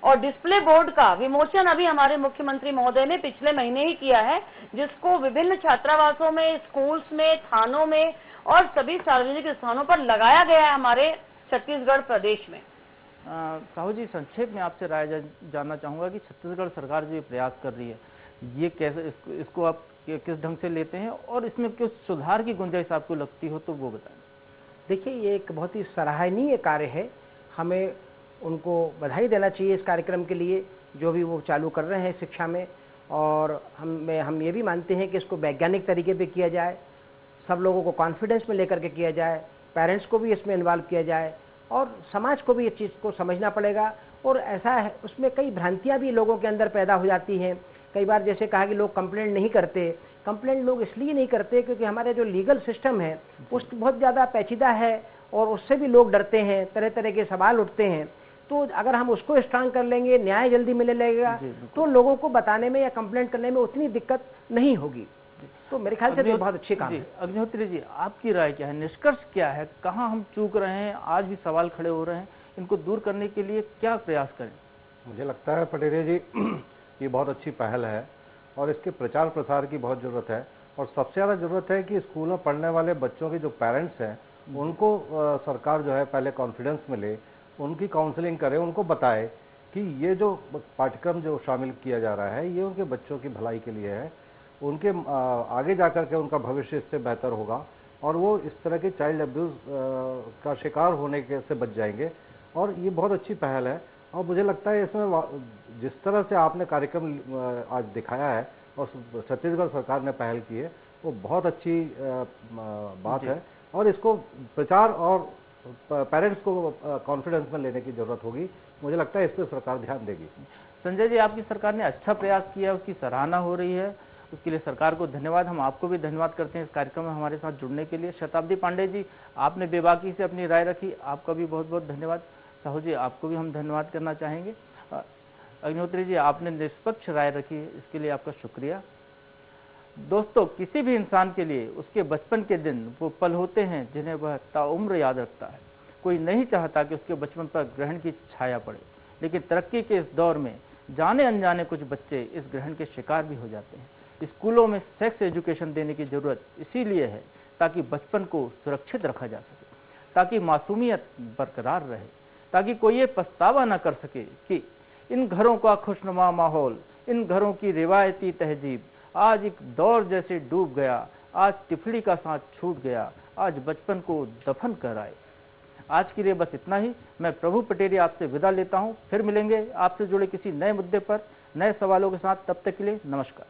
और डिस्प्ले बोर्ड का विमोचन अभी हमारे मुख्यमंत्री महोदय ने पिछले महीने ही किया है, जिसको विभिन्न छात्रावासों में, स्कूल्स में, थानों में और सभी सार्वजनिक स्थानों पर लगाया गया है हमारे छत्तीसगढ़ प्रदेश में। साहू जी, संक्षेप में आपसे राय जानना चाहूंगा कि छत्तीसगढ़ सरकार जो ये प्रयास कर रही है, ये कैसे, इसको आप किस ढंग से लेते हैं, और इसमें कुछ सुधार की गुंजाइश आपको लगती हो तो वो बताएं। देखिए, ये एक बहुत ही सराहनीय कार्य है, हमें उनको बधाई देना चाहिए इस कार्यक्रम के लिए जो भी वो चालू कर रहे हैं शिक्षा में, और हम ये भी मानते हैं कि इसको वैज्ञानिक तरीके पे किया जाए, सब लोगों को कॉन्फिडेंस में लेकर के किया जाए, पेरेंट्स को भी इसमें इन्वॉल्व किया जाए, और समाज को भी इस चीज़ को समझना पड़ेगा। और ऐसा है, उसमें कई भ्रांतियां भी लोगों के अंदर पैदा हो जाती हैं। कई बार जैसे कहा कि लोग कंप्लेंट नहीं करते, कंप्लेंट लोग इसलिए नहीं करते क्योंकि हमारे जो लीगल सिस्टम है उस बहुत ज़्यादा पेचीदा है, और उससे भी लोग डरते हैं, तरह तरह के सवाल उठते हैं। तो अगर हम उसको स्ट्रांग कर लेंगे, न्याय जल्दी मिलने लगेगा, तो लोगों को बताने में या कंप्लेंट करने में उतनी दिक्कत नहीं होगी। तो मेरे ख्याल से तो बहुत अच्छी काम है। अग्निहोत्री जी, आपकी राय क्या है, निष्कर्ष क्या है, कहाँ हम चूक रहे हैं, आज भी सवाल खड़े हो रहे हैं, इनको दूर करने के लिए क्या प्रयास करें? मुझे लगता है पटेरिया जी, ये बहुत अच्छी पहल है, और इसके प्रचार प्रसार की बहुत ज़रूरत है, और सबसे ज़्यादा ज़रूरत है कि स्कूल में पढ़ने वाले बच्चों के जो पेरेंट्स हैं उनको सरकार जो है पहले कॉन्फिडेंस में ले, उनकी काउंसलिंग करे, उनको बताए कि ये जो पाठ्यक्रम जो शामिल किया जा रहा है ये उनके बच्चों की भलाई के लिए है, उनके आगे जाकर के उनका भविष्य इससे बेहतर होगा, और वो इस तरह के चाइल्ड अब्यूज़ का शिकार होने के से बच जाएंगे। और ये बहुत अच्छी पहल है, और मुझे लगता है इसमें जिस तरह से आपने कार्यक्रम आज दिखाया है और छत्तीसगढ़ सरकार ने पहल की है, वो बहुत अच्छी बात है, और इसको प्रचार और पेरेंट्स को कॉन्फिडेंस में लेने की जरूरत होगी। मुझे लगता है इस पर सरकार ध्यान देगी। संजय जी, आपकी सरकार ने अच्छा प्रयास किया, उसकी सराहना हो रही है, उसके लिए सरकार को धन्यवाद। हम आपको भी धन्यवाद करते हैं इस कार्यक्रम में हमारे साथ जुड़ने के लिए। शताब्दी पांडे जी, आपने बेबाकी से अपनी राय रखी, आपका भी बहुत बहुत धन्यवाद। साहू जी, आपको भी हम धन्यवाद करना चाहेंगे। अग्निहोत्री जी, आपने निष्पक्ष राय रखी, इसके लिए आपका शुक्रिया। दोस्तों, किसी भी इंसान के लिए उसके बचपन के दिन वो पल होते हैं जिन्हें वह ताउम्र याद रखता है। कोई नहीं चाहता कि उसके बचपन पर ग्रहण की छाया पड़े, लेकिन तरक्की के इस दौर में जाने अनजाने कुछ बच्चे इस ग्रहण के शिकार भी हो जाते हैं। स्कूलों में सेक्स एजुकेशन देने की जरूरत इसीलिए है ताकि बचपन को सुरक्षित रखा जा सके, ताकि मासूमियत बरकरार रहे, ताकि कोई ये पछतावा न कर सके कि इन घरों का खुशनुमा माहौल, इन घरों की रिवायती तहजीब आज एक दौर जैसे डूब गया, आज तिफड़ी का साथ छूट गया, आज बचपन को दफन कर आए। आज के लिए बस इतना ही। मैं प्रभु पटेरिया आपसे विदा लेता हूं। फिर मिलेंगे आपसे जुड़े किसी नए मुद्दे पर, नए सवालों के साथ। तब तक के लिए नमस्कार।